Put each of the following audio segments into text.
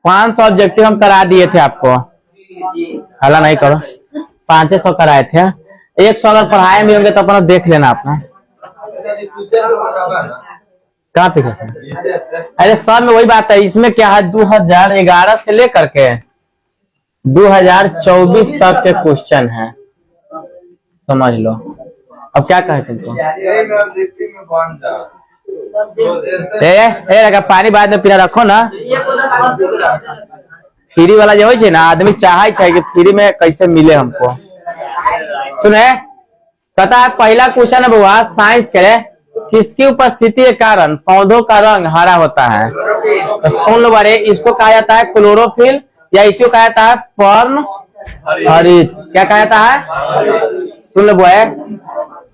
500 objective हम करा दिए थे आपको, हला नहीं करो, 500 कराए थे। 100 अगर पढ़ाए भी होंगे तो अपना देख लेना अपना। कहाँ पे अरे सब में वही बात है। इसमें क्या है, 2011 से लेकर के 2024 तक के क्वेश्चन है, समझ लो। अब क्या कहे तुमको, लगा पानी बाद में पीना रखो ना। फ्री वाला जो है ना, आदमी चाहे कि फ्री में कैसे मिले हमको। सुने, पता है पहला क्वेश्चन है बुआ साइंस करे, किसकी उपस्थिति के कारण पौधों का रंग हरा होता है? तो सुन लो बड़े, इसको कहा जाता है क्लोरोफिल, या इसको कहा जाता है पर्ण हरित। क्या कहा जाता है? सुन लो बुआ,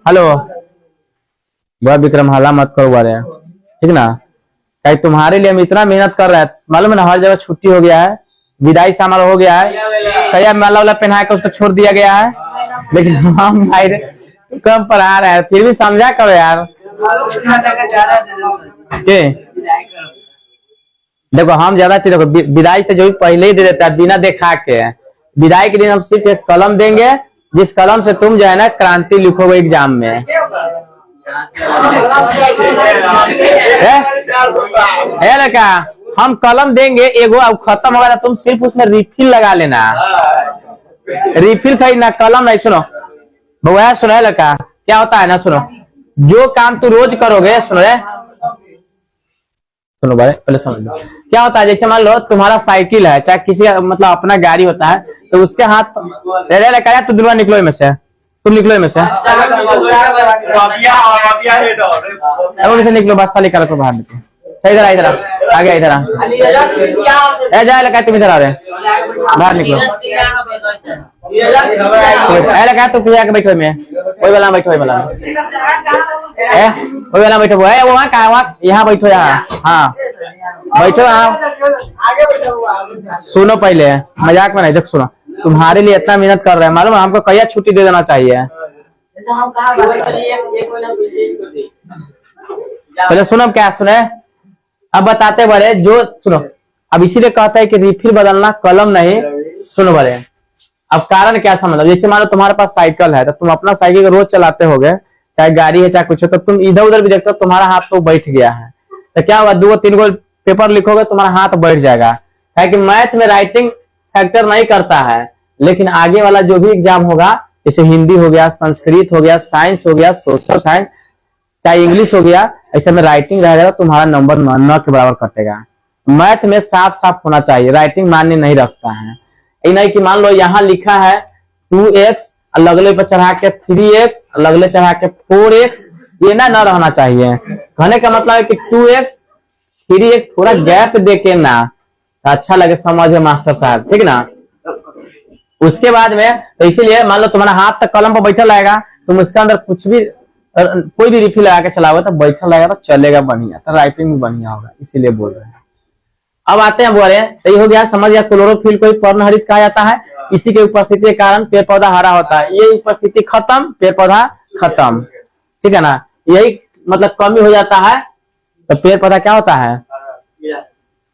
हेलो बुआ विक्रम, हल्ला मत करो बारे, ठीक ना? क्या तुम्हारे लिए हम इतना मेहनत कर रहे हैं, मालूम है ना? हर जगह छुट्टी हो गया है, विदाई समारोह हो गया है, कया माला वाला पहना के उसको छोड़ दिया गया है, लेकिन हम भाई कम पढ़ा रहे हैं, फिर भी समझा करो यार। देखो हम ज्यादा चीज, देखो विदाई से जो भी पहले ही दे देता है बिना देखा के। विदाई के दिन हम सिर्फ एक कलम देंगे, जिस कलम से तुम जो है ना क्रांति लिखोगे एग्जाम में। लड़का हम कलम देंगे एगो, अब खत्म होगा तुम सिर्फ उसमें रिफिल लगा लेना, रिफिल खरीदना, कलम नहीं। सुनो भैया, सुनो लड़का, क्या होता है ना, सुनो, जो काम तू रोज करोगे, सुनो सुनो भाई पहले समझ लो क्या होता है। जैसे मान लो तुम्हारा साइकिल है, चाहे किसी मतलब अपना गाड़ी होता है, तो उसके हाथ लड़का तू दूर निकलो में से, तुम निकलो में से निकलो, बस्ता निकालो तो बाहर निकलो। इधर आ, इधर आ गया, इधर आ जाए लगा, तुम इधर आ रहे, बाहर निकलो। लगा तू पिया के बैठो में, वही वाला बैठो, वही वाला बैठो, वो वहाँ कहा, वहाँ यहाँ बैठो, यहाँ हाँ बैठो, हाँ। सुनो पहले, मजाक में नहीं, देख सुनो, तुम्हारे लिए इतना मेहनत कर रहे हैं, मालूम है हमको कई छुट्टी दे देना चाहिए। पहले सुनो क्या सुने, अब बताते बड़े, जो सुनो, अब इसीलिए कहता है कि रिफिल बदलना, कलम नहीं। सुनो बड़े, अब कारण क्या समझ लो, जैसे मान लो तुम्हारे पास साइकिल है, तो तुम अपना साइकिल रोज चलाते होगे, चाहे गाड़ी है चाहे कुछ हो, तो तुम इधर उधर भी देखते हो, तुम्हारा हाथ तो बैठ गया है, तो क्या होगा, 2-3 गो पेपर लिखोगे, तुम्हारा हाथ बैठ जाएगा। है कि मैथ में राइटिंग फैक्टर नहीं करता है, लेकिन आगे वाला जो भी एग्जाम होगा, जैसे हिंदी हो गया, संस्कृत हो गया, साइंस हो गया, सोशल साइंस, चाहे इंग्लिश हो गया, ऐसे में राइटिंग रहेगा, तुम्हारा नंबर 9 के बराबर कटेगा। मैथ में साफ साफ होना चाहिए, राइटिंग मान्य नहीं रखता है। ये नहीं कि मान लो यहाँ लिखा है 2x, अलग पर चढ़ा के 3x, अलग चढ़ा के 4x, ये ना रहना चाहिए। कहने का मतलब है कि 2x 3x थोड़ा गैप देके ना, अच्छा लगे समझे मास्टर साहब, ठीक ना? उसके बाद में तो इसीलिए मान लो तुम्हारा हाथ तक कलम पर बैठा रहेगा, तुम उसके अंदर कुछ भी कोई भी रिफिल लगा के चलाओगे तो बैठा रहेगा, तो चलेगा बढ़िया, तो राइटिंग भी बढ़िया होगा, इसीलिए बोल रहे हैं। अब आते हैं बोले, सही हो गया, समझ गया, क्लोरोफिल को पर्ण हरित कहा जाता है। इसी के उपस्थिति के कारण पेड़ पौधा हरा होता है। ये उपस्थिति खत्म, पेड़ पौधा खत्म, ठीक है ना? यही मतलब कमी हो जाता है तो पेड़ पौधा क्या होता है,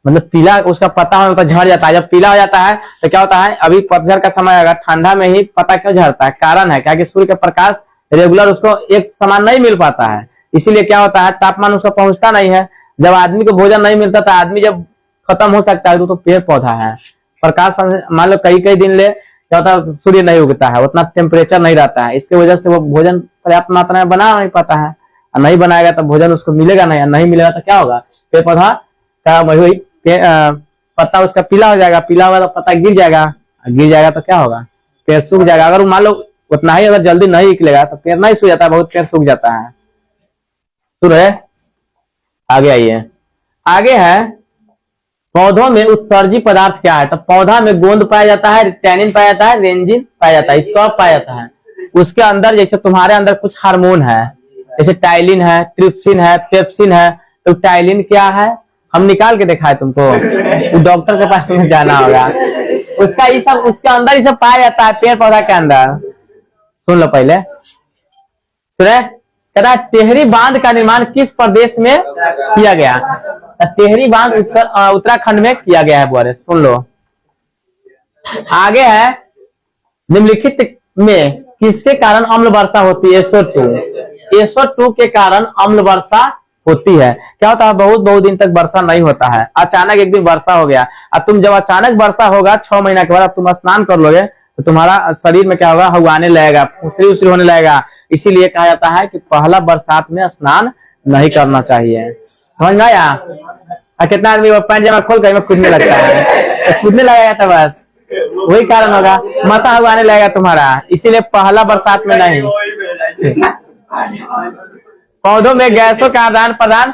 मतलब पीला, उसका पत्ता होता झड़ जाता है। जब पीला हो जाता है तो क्या होता है, अभी पतझड़ का समय आएगा, ठंडा में ही पत्ता क्यों झड़ता है? कारण है क्या कि सूर्य का प्रकाश रेगुलर उसको एक समान नहीं मिल पाता है, इसीलिए क्या होता है, तापमान उसको पहुंचता नहीं है। जब आदमी को भोजन नहीं मिलता तो आदमी जब खत्म हो सकता है, तो पेड़ पौधा है। प्रकाश मान लो कई दिन ले क्या होता है, सूर्य नहीं उगता है, उतना टेम्परेचर नहीं रहता है, इसके वजह से वो भोजन पर्याप्त मात्रा में बना नहीं पाता है, और नहीं बनाएगा तो भोजन उसको मिलेगा नहीं, नहीं मिलेगा तो क्या होगा, पेड़ पौधा का पत्ता उसका पीला हो जाएगा, पीला होगा तो पत्ता गिर जाएगा तो क्या होगा, पेड़ सूख जाएगा। अगर मान लो उतना ही अगर जल्दी नहीं निकलेगा तो पेड़ नहीं सूख जाता है, बहुत पेड़ सूख जाता है। सुन रहे, आगे आइए, आगे है पौधों में उत्सर्जी पदार्थ क्या है? तो पौधा में गोंद पाया जाता है, टैनिन पाया जाता है, रेंजिन पाया जाता है, सब पाया जाता है। उसके अंदर जैसे तुम्हारे अंदर कुछ हार्मोन है, जैसे टाइलिन है, ट्रिप्सिन है, पेप्सिन है। तो टाइलिन क्या है, हम निकाल के दिखाए तुमको, तो डॉक्टर के पास तुम्हें जाना होगा। उसका ये सब उसके अंदर ही सब पाया जाता है पेड़ पौधा के अंदर। सुन लो पहले, सुने कहता है टेहरी बांध का निर्माण किस प्रदेश में किया गया? टेहरी बांध उत्तराखंड में किया गया है बोले। सुन लो आगे है, निम्नलिखित में किसके कारण अम्ल वर्षा होती है? SO2 के कारण अम्ल वर्षा होती है। क्या होता है, बहुत दिन तक वर्षा नहीं होता है, अचानक एक दिन वर्षा हो गया। अब तुम जब अचानक वर्षा होगा 6 महीना के बाद तुम स्नान कर लोगे तो तुम्हारा शरीर में क्या होगा, हवाने लगेगा, फुंसरी उसरी होने लगेगा। इसीलिए कहा जाता है कि पहला बरसात में स्नान नहीं करना चाहिए। समझ में आया? कितना आदमी पैंट जमा खोल कर कूदने लगता है, तो कूदने लगेगा तो बस वही कारण होगा, माथा हवाने लगेगा तुम्हारा। इसीलिए पहला बरसात में नहीं। पौधों में गैसों का आदान प्रदान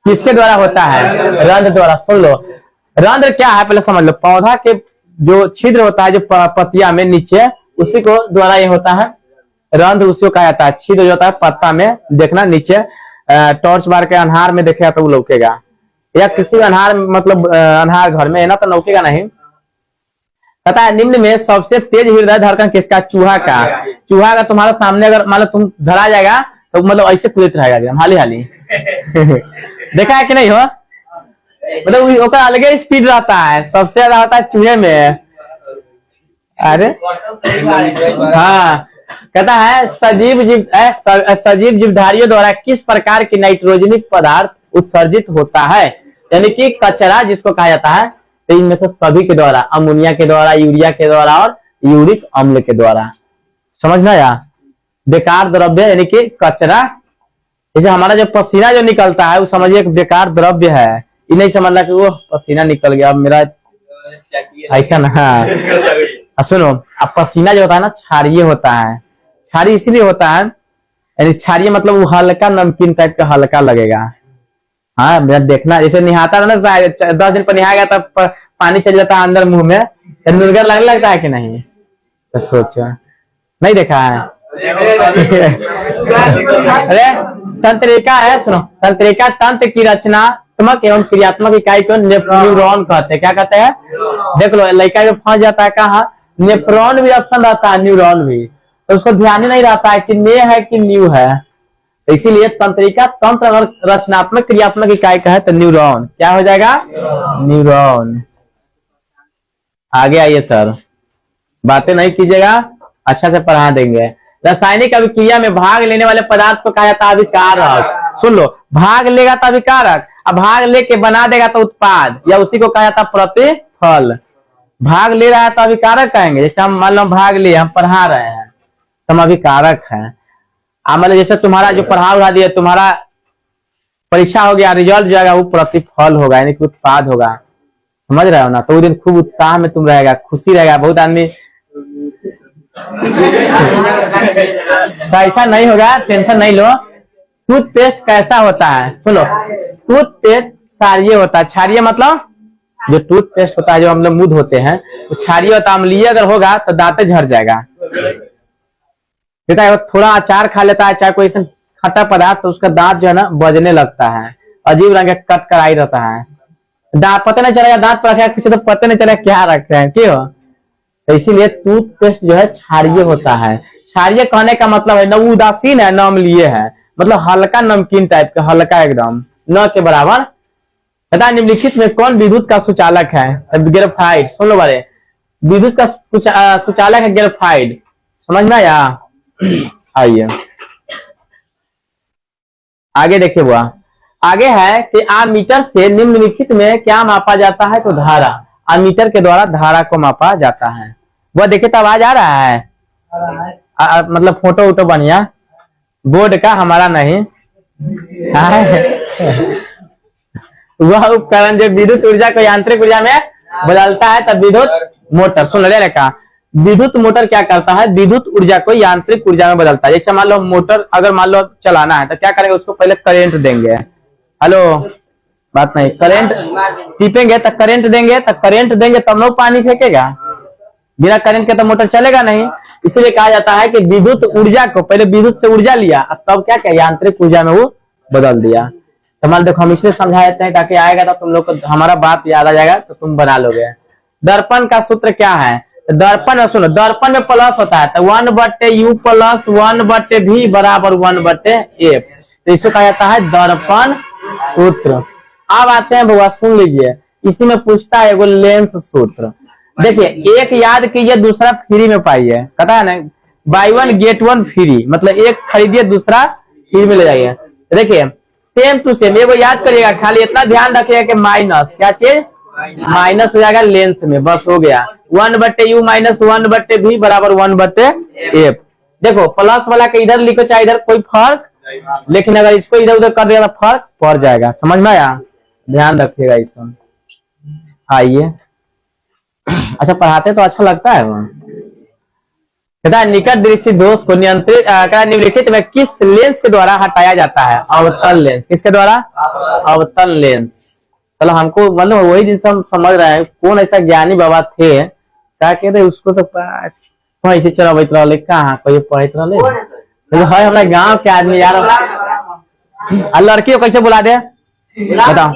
किसके द्वारा होता है? रंध्र द्वारा। सुन लो रंध्र क्या है पहले समझ लो। पौधा के जो छिद्र होता है, जो पत्तियां में नीचे, उसी को द्वारा ये होता है रंध्र, उसी को कहा जाता है। छिद्र जो होता है पत्ता में, देखना नीचे टॉर्च बार के अन्हार में देखेगा तो वो लौकेगा, या किसी अन्हार मतलब अन्हार घर में है ना तो लौकेगा नहीं। पता है निम्न में सबसे तेज हृदय धड़कन किसका? चूहा का। चूहा का तुम्हारे सामने अगर मान लो तुम धरा जाएगा तो मतलब ऐसे कूदते रहेगा हाली हाली। देखा है कि नहीं हो? मतलब अलगे स्पीड रहता है, सबसे ज्यादा होता है चूहे में। अरे हाँ, कहता है सजीव जीवधारियों द्वारा किस प्रकार की नाइट्रोजनिक पदार्थ उत्सर्जित होता है? यानी कि कचरा जिसको कहा जाता है, तो इनमें से सभी के द्वारा, अमोनिया के द्वारा, यूरिया के द्वारा और यूरिक अम्ल के द्वारा। समझ में आया? बेकार द्रव्य यानी कि कचरा, जैसे हमारा जो पसीना जो निकलता है वो समझिए एक बेकार द्रव्य है। ये नहीं समझना कि वो पसीना निकल गया अब मेरा, ऐसा ना। सुनो, अब पसीना जो होता है ना क्षारीय होता है। क्षारीय इसलिए होता है, यानी क्षारीय मतलब वो हल्का नमकीन टाइप का हल्का लगेगा। हाँ मेरा देखना, जैसे निहाता ना 10 दिन पर नहाएगा तब पानी चल जाता है अंदर मुंह में, नुरगर लगने लगता है कि नहीं? तो सोचो, नहीं देखा है? अरे तंत्रिका है, सुनो, तंत्रिका तंत्र की रचनात्मक एवं क्रियात्मक इकाई को न्यूरॉन कहते हैं। क्या कहते हैं? देख लो लड़का जो फंस जाता है कहाँ, नेफ्रॉन भी ऑप्शन रहता है, न्यूरॉन भी, तो उसको ध्यान ही नहीं रहता है कि ने है कि न्यू है। तो इसीलिए तंत्रिका तंत्र अगर रचनात्मक क्रियात्मक इकाई का है तो न्यूरॉन क्या हो जाएगा? न्यूरॉन। आगे आइए सर, बातें नहीं कीजिएगा, अच्छा से पढ़ा देंगे। रासायनिक अभिक्रिया में भाग लेने वाले पदार्थ को कहा जाता है अभिकारक। सुन लो, भाग लेगा तो अभिकारक, अब भाग लेके बना देगा तो उत्पाद, या उसी को कहा जाता है प्रतिफल। भाग ले रहा है तो अभिकारक कहेंगे। जैसे हम मान लो भाग लिए, हम पढ़ा रहे हैं तो हम अभिकारक हैं। मतलब जैसे तुम्हारा जो पढ़ा दिया, तुम्हारा परीक्षा हो गया, रिजल्ट जो आएगा वो प्रतिफल होगा, यानी कि उत्पाद होगा। समझ रहे हो ना? तो उस दिन खूब उत्साह में तुम रहेगा, खुशी रहेगा। बहुत आदमी तो ऐसा नहीं होगा, टेंशन नहीं लो। टूथपेस्ट कैसा होता है? सुनो, टूथपेस्ट क्षारीय होता है। क्षारीय मतलब जो टूथपेस्ट होता है, जो हम लोग मुंह धोते हैं, वो क्षारीय होता है। अम्लीय अगर होगा तो दांतें झड़ जाएगा। थोड़ा अचार खा लेता है, चाहे कोई खट्टा पदार्थ, तो उसका दांत जो है ना बजने लगता है, अजीब रंग का कट कराई रहता है। दांत पता नहीं चलेगा दांत पर रखा कुछ, तो पता नहीं चलेगा क्या रखते हैं, क्यों? तो इसीलिए टूथपेस्ट जो है क्षारीय होता है। क्षारीय कहने का मतलब है न उदासीन है न अम्लीय है, मतलब हल्का नमकीन टाइप का, हल्का एकदम, न के बराबर। पता निम्नलिखित में कौन विद्युत का सुचालक है? ग्रेफाइट। सुन लो बारे, विद्युत का सुचालक है ग्रेफाइट। समझ में आया? आइए आगे देखिए, वो आगे है कि आमीटर से निम्नलिखित में क्या मापा जाता है? तो धारा। आमीटर के द्वारा धारा को मापा जाता है। वह देखिए तो आवाज आ रहा है? मतलब फोटो वोटो बढ़िया, बोर्ड का हमारा नहीं। वह उपकरण जो विद्युत ऊर्जा को यांत्रिक ऊर्जा में बदलता है तब विद्युत मोटर। सुन ले का, विद्युत मोटर क्या करता है? विद्युत ऊर्जा को यांत्रिक ऊर्जा में बदलता है। जैसे मान लो मोटर अगर मान लो चलाना है तो क्या करेंगे? उसको पहले करंट देंगे। हेलो, बात नहीं, करंट टिपेंगे तो करंट देंगे, तो करंट देंगे तब लोग पानी फेंकेगा। बिना करंट के तो मोटर चलेगा नहीं। इसलिए कहा जाता है कि विद्युत ऊर्जा को पहले विद्युत से ऊर्जा लिया, तब क्या किया? यांत्रिक ऊर्जा में वो बदल दिया। तो मान देखो, हम इसलिए समझा देते हैं ताकि आएगा तो तुम लोग को हमारा बात याद आ जाएगा, तो तुम बना लोगे। दर्पण का सूत्र क्या है? दर्पण में सुनो, दर्पण में प्लस होता है तो 1/u प्लस 1/v बराबर 1/f, तो इसे कहा जाता है दर्पण सूत्र। अब आते हैं बुआ, सुन लीजिए, इसी में पूछता है एगो लेंस सूत्र। देखिए, एक याद कीजिए, दूसरा फ्री में पाइए, पता है ना, बाय 1 गेट 1 फ्री, मतलब एक खरीदिए दूसरा फ्री में ले जाइए। देखिए सेम टू सेम, एगो याद करिएगा, खाली इतना ध्यान रखिएगा कि माइनस, क्या चीज, माइनस हो जाएगा लेंस में, बस हो गया। 1/u माइनस 1/v बराबर 1/f। देखो प्लस वाला के इधर लिखो चाहे इधर, कोई फर्क, लेकिन अगर इसको इधर उधर कर दिया तो फर्क पड़ जाएगा, समझ में आया, ध्यान रखिएगा इसमें। आइए, अच्छा पढ़ाते तो अच्छा लगता है वो। निकट दृष्टि दोष को नियंत्रित निम्नलिखित में किस लेंस के द्वारा हटाया जाता है? अवतल लेंस। किसके द्वारा? अवतल लेंस। चलो हमको मतलब वही जिनसे हम समझ रहे हैं, कौन ऐसा ज्ञानी बाबा थे क्या कहते उसको तो ऐसे चलो बैठ रहा कहाँ कोई पढ़ रहा है, हमारे गाँव के आदमी यार। लड़की को कैसे बुला दे बताओ?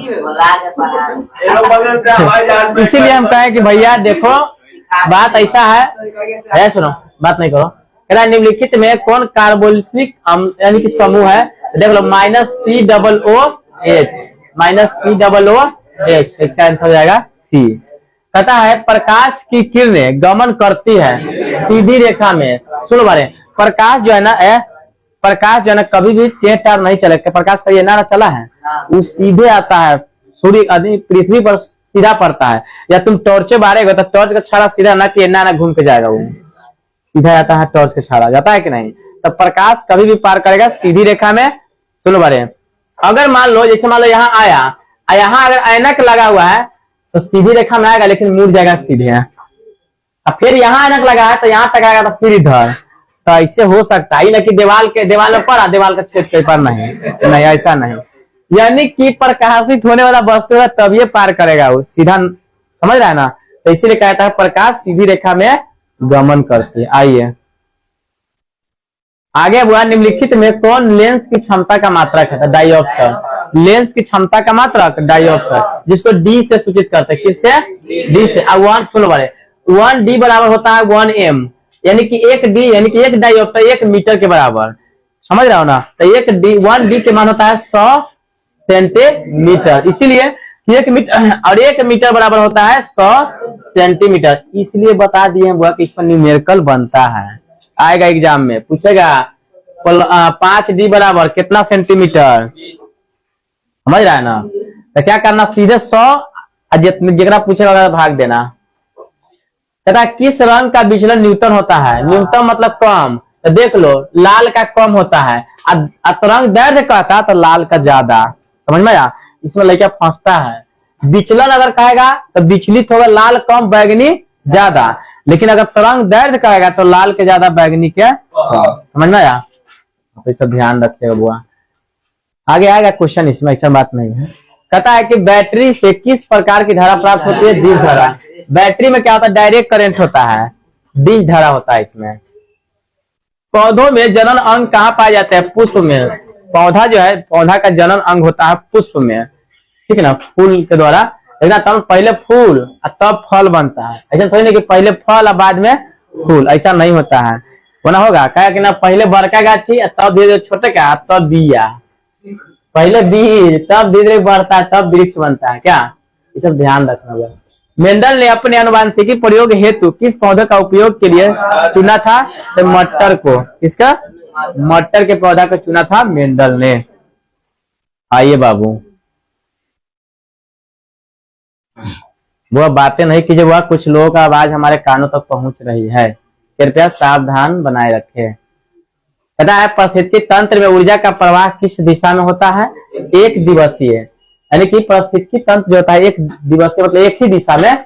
इसीलिए हम कहें कि भैया देखो बात ऐसा है, सुनो बात नहीं करो। निम्नलिखित में कौन कार्बोक्सिलिक यानी कि समूह है? देख लो, -COOH, -COOH, इसका आंसर हो जाएगा सी। कहता है प्रकाश की किरणें गमन करती है सीधी रेखा में। सुनो बारे, प्रकाश जो है ना, प्रकाश जो है ना कभी भी टेढ़ नहीं चले, प्रकाश कभी ना चला है, वो सीधे आता है, सूर्य पृथ्वी पर सीधा पड़ता है। या तुम टॉर्च बारेगा तो टॉर्च का छाड़ा सीधा ना कि ना घूम के जाएगा, वो सीधा जाता है, टॉर्च का छाड़ा जाता है कि नहीं। तो प्रकाश कभी भी पार करेगा सीधी रेखा में। सुनो बारे, अगर मान लो जैसे मान लो यहाँ आया, यहाँ अगर ऐनक लगा हुआ है तो सीधी रेखा में आएगा, लेकिन मुड़ जाएगा सीधे। अब फिर यहाँ ऐनक लगा है तो यहाँ तक आएगा, तो फिर इधर, तो ऐसे हो सकता है ना कि दीवाल में पड़ा, दीवाल का छेद पर नहीं, ऐसा नहीं। यानी कि प्रकाशित होने वाला वस्तु है तब ये पार करेगा, वो सीधा, समझ रहा है ना। तो इसीलिए कहता है प्रकाश सीधी रेखा में गमन करती है। आइए आगे हुआ, निम्नलिखित में कौन लेंस की क्षमता का मात्रक है? डायोप्टर। लेंस की क्षमता का मात्रक डायोप्टर, जिसको डी से सूचित करते हैं। किससे? डी से। अब 1 डी बराबर होता है 1 m, यानी कि 1 डी यानी कि 1 डायोप्टर 1 मीटर के बराबर, समझ रहा हो ना। तो 1 डी के मान होता है 100 सेंटीमीटर, इसीलिए 1 मीटर और 1 मीटर बराबर होता है 100 सेंटीमीटर। इसलिए बता दिए हुआ कि इस पर न्यूमेरिकल बनता है, आएगा एग्जाम में पूछेगा 5 डी बराबर कितना सेंटीमीटर, समझ रहा है ना। तो क्या करना, सीधे 100 जितना पूछेगा भाग देना। कहता किस रंग का विचलन न्यूनतम होता है? न्यूनतम मतलब कम, तो देख लो लाल का कम होता है, रंग दैर्घ्य कहता तो लाल का ज्यादा, समझ में आया। इसमें लड़का फंसता है, विचलन अगर कहेगा तो विचलित होगा लाल कम बैगनी ज्यादा, लेकिन अगर तरंग दैर्घ्य कहेगा तो लाल के ज्यादा बैगनी के, समझ में आया। तो सब ध्यान रखिएगा बुआ, आगे आएगा क्वेश्चन, इसमें ऐसा बात नहीं है। कहता है कि बैटरी से किस प्रकार की धारा प्राप्त होती है? डिश धारा। बैटरी में क्या होता है? डायरेक्ट करंट होता है, डिश धारा होता है इसमें। पौधों में जनन अंग कहाँ पाए जाते हैं? पुष्प में। पौधा जो है, पौधा का जनन अंग होता है पुष्प में, ठीक है ना, फूल के द्वारा। लेकिन तब पहले फूल और तब फल बनता है, ऐसा थोड़ी नहीं कि पहले फल और बाद में फूल, ऐसा नहीं होता है। बना होगा क्या कि ना, पहले बड़का गाछी तब धीरे धीरे छोटे का, तब बिया, पहले बीज तब धीरे धीरे बढ़ता है, तब वृक्ष बनता है, क्या ये सब ध्यान रखना होगा। मेंडल ने अपने अनुवांशिकी प्रयोग हेतु किस पौधे का उपयोग के लिए चुना था? तो मटर को। किसका? मटर के पौधा को चुना था मेंडल ने। आइए बाबू, वो बातें नहीं कीजिए, वह कुछ लोगों का आवाज हमारे कानों तक पहुंच रही है, कृपया सावधान बनाए रखें। कहता है पारिस्थितिकी तंत्र में ऊर्जा का प्रवाह किस दिशा में होता है? एक दिवसीय, यानी कि पारिस्थितिकी तंत्र जो होता है एक दिवसीय, मतलब एक ही दिशा में।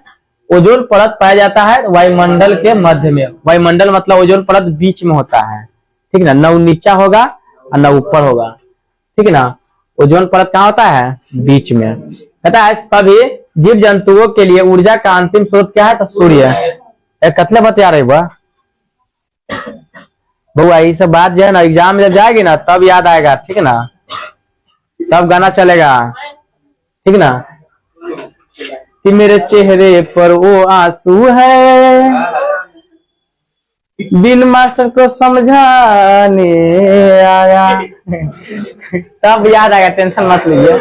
ओजोन परत पाया जाता है वायुमंडल के मध्य में। वायुमंडल मतलब ओजोन परत बीच में होता है, ठीक ना, न नीचा होगा और न ऊपर होगा, ठीक है ना। ओजोन परत कहाँ होता है? बीच में। कहता है सभी जीव जंतुओं के लिए ऊर्जा का अंतिम स्रोत क्या है? तो सूर्य। कतले बता रहे बउआ, ये सब बात जो है ना एग्जाम में जब जाएगी ना तब याद आएगा, ठीक है ना, तब गाना चलेगा, ठीक ना। कि मेरे चेहरे पर वो आंसू है बिन मास्टर को समझाने आया। तब याद आएगा, टेंशन मत लीजिए।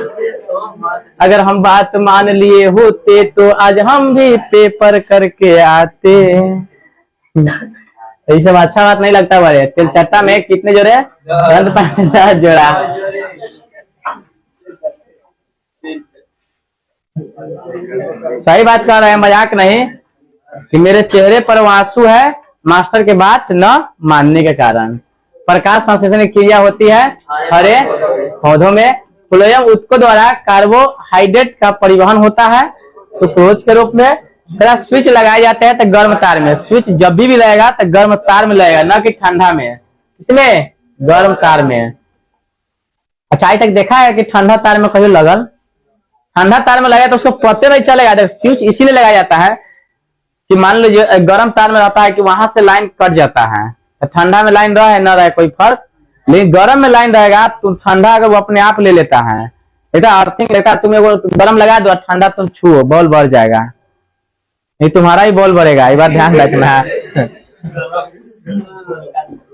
अगर हम बात मान लिए होते तो आज हम भी पेपर करके आते। ये सब अच्छा बात नहीं लगता बड़े। तिल चट्टा में कितने जोड़े? जोड़ा। सही बात कर रहे हैं, मजाक नहीं। कि मेरे चेहरे पर आंसू है मास्टर के बात न मानने के कारण। प्रकाश संश्लेषण क्रिया होती है हरे पौधों में। फ्लोएम उत्तकों द्वारा कार्बोहाइड्रेट का परिवहन होता है सुक्रोज के रूप में। स्विच लगाए जाते हैं तो गर्म तार में। स्विच जब भी लगेगा तो गर्म तार में लगेगा, न कि ठंडा में। इसमें गर्म तार में। अच्छा, आज तक देखा है कि ठंडा तार में कभी लगल? ठंडा तार में लगा तो उसको पता नहीं चलेगा। स्विच इसीलिए लगाया जाता है कि मान लीजिए गर्म तार में रहता है कि वहां से लाइन कट जाता है। तो ठंडा में लाइन रहे न रहे कोई फर्क, लेकिन गर्म में लाइन रहेगा तो ठंडा अगर वो अपने आप ले लेता है। बेटा अर्थिंग लेता, तुम गर्म लगा दो, ठंडा तुम छुओ, बॉल बढ़ जाएगा। नहीं तुम्हारा ही बॉल बढ़ेगा, ये बात ध्यान रखना।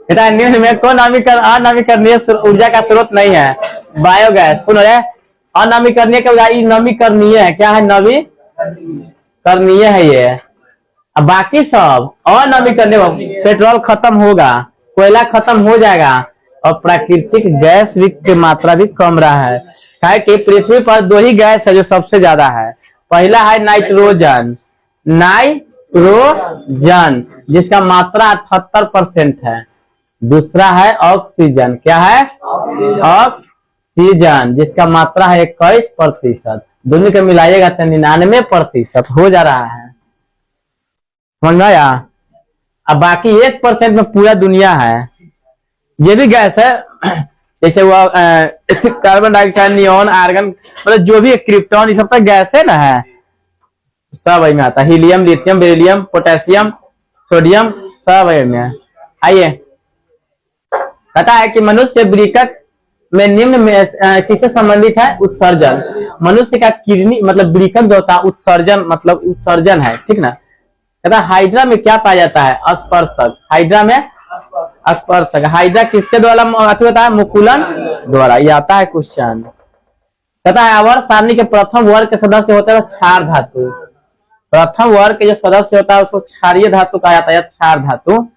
बेटा न्यूज में कौन अनवीकरणीय ऊर्जा का स्रोत नहीं है? बायोगैस। सुन रहे, अनवीकरणीय का नवीकरणीय है। क्या है? नवीकरणीय है ये। अब बाकी सब अनवीकरणीय। पेट्रोल खत्म होगा, कोयला खत्म हो जाएगा, और प्राकृतिक गैस की मात्रा भी कम रहा है कि पृथ्वी पर दो ही गैस है जो सबसे ज्यादा है। पहला है नाइट्रोजन, जिसका मात्रा 78% है। दूसरा है ऑक्सीजन। क्या है? ऑक्सीजन, जिसका मात्रा है 21%। दोनों को मिलाइएगा तो 99% हो जा रहा है। समझ में आया? अब बाकी 1% में पूरा दुनिया है। ये भी गैस है, जैसे वो कार्बन डाइऑक्साइड, नियॉन, आर्गन, मतलब जो भी क्रिप्टॉन, ये सब तो गैस है ना है। सब में आता है। Helium, lithium, beryllium, potassium, sodium, सब में। आइए, कहता है कि मनुष्य वृक्क में निम्न में किससे संबंधित है? उत्सर्जन। मनुष्य का किडनी मतलब वृक्क जो होता है, उत्सर्जन मतलब उत्सर्जन है, ठीक ना। कहता है हाइड्रा में क्या पाया जाता है? स्पर्शक। हाइड्रा में स्पर्शक। हाइड्रा किसके द्वारा होता है? मुकुलन द्वारा। ये आता है क्वेश्चन। कहता है आवर्त सारणी के प्रथम वर्ग के सदस्य होते हैं क्षार धातु। प्रथम वर्ग के जो सदस्य होता है उसको क्षारीय धातु कहा जाता है, क्षार धातु।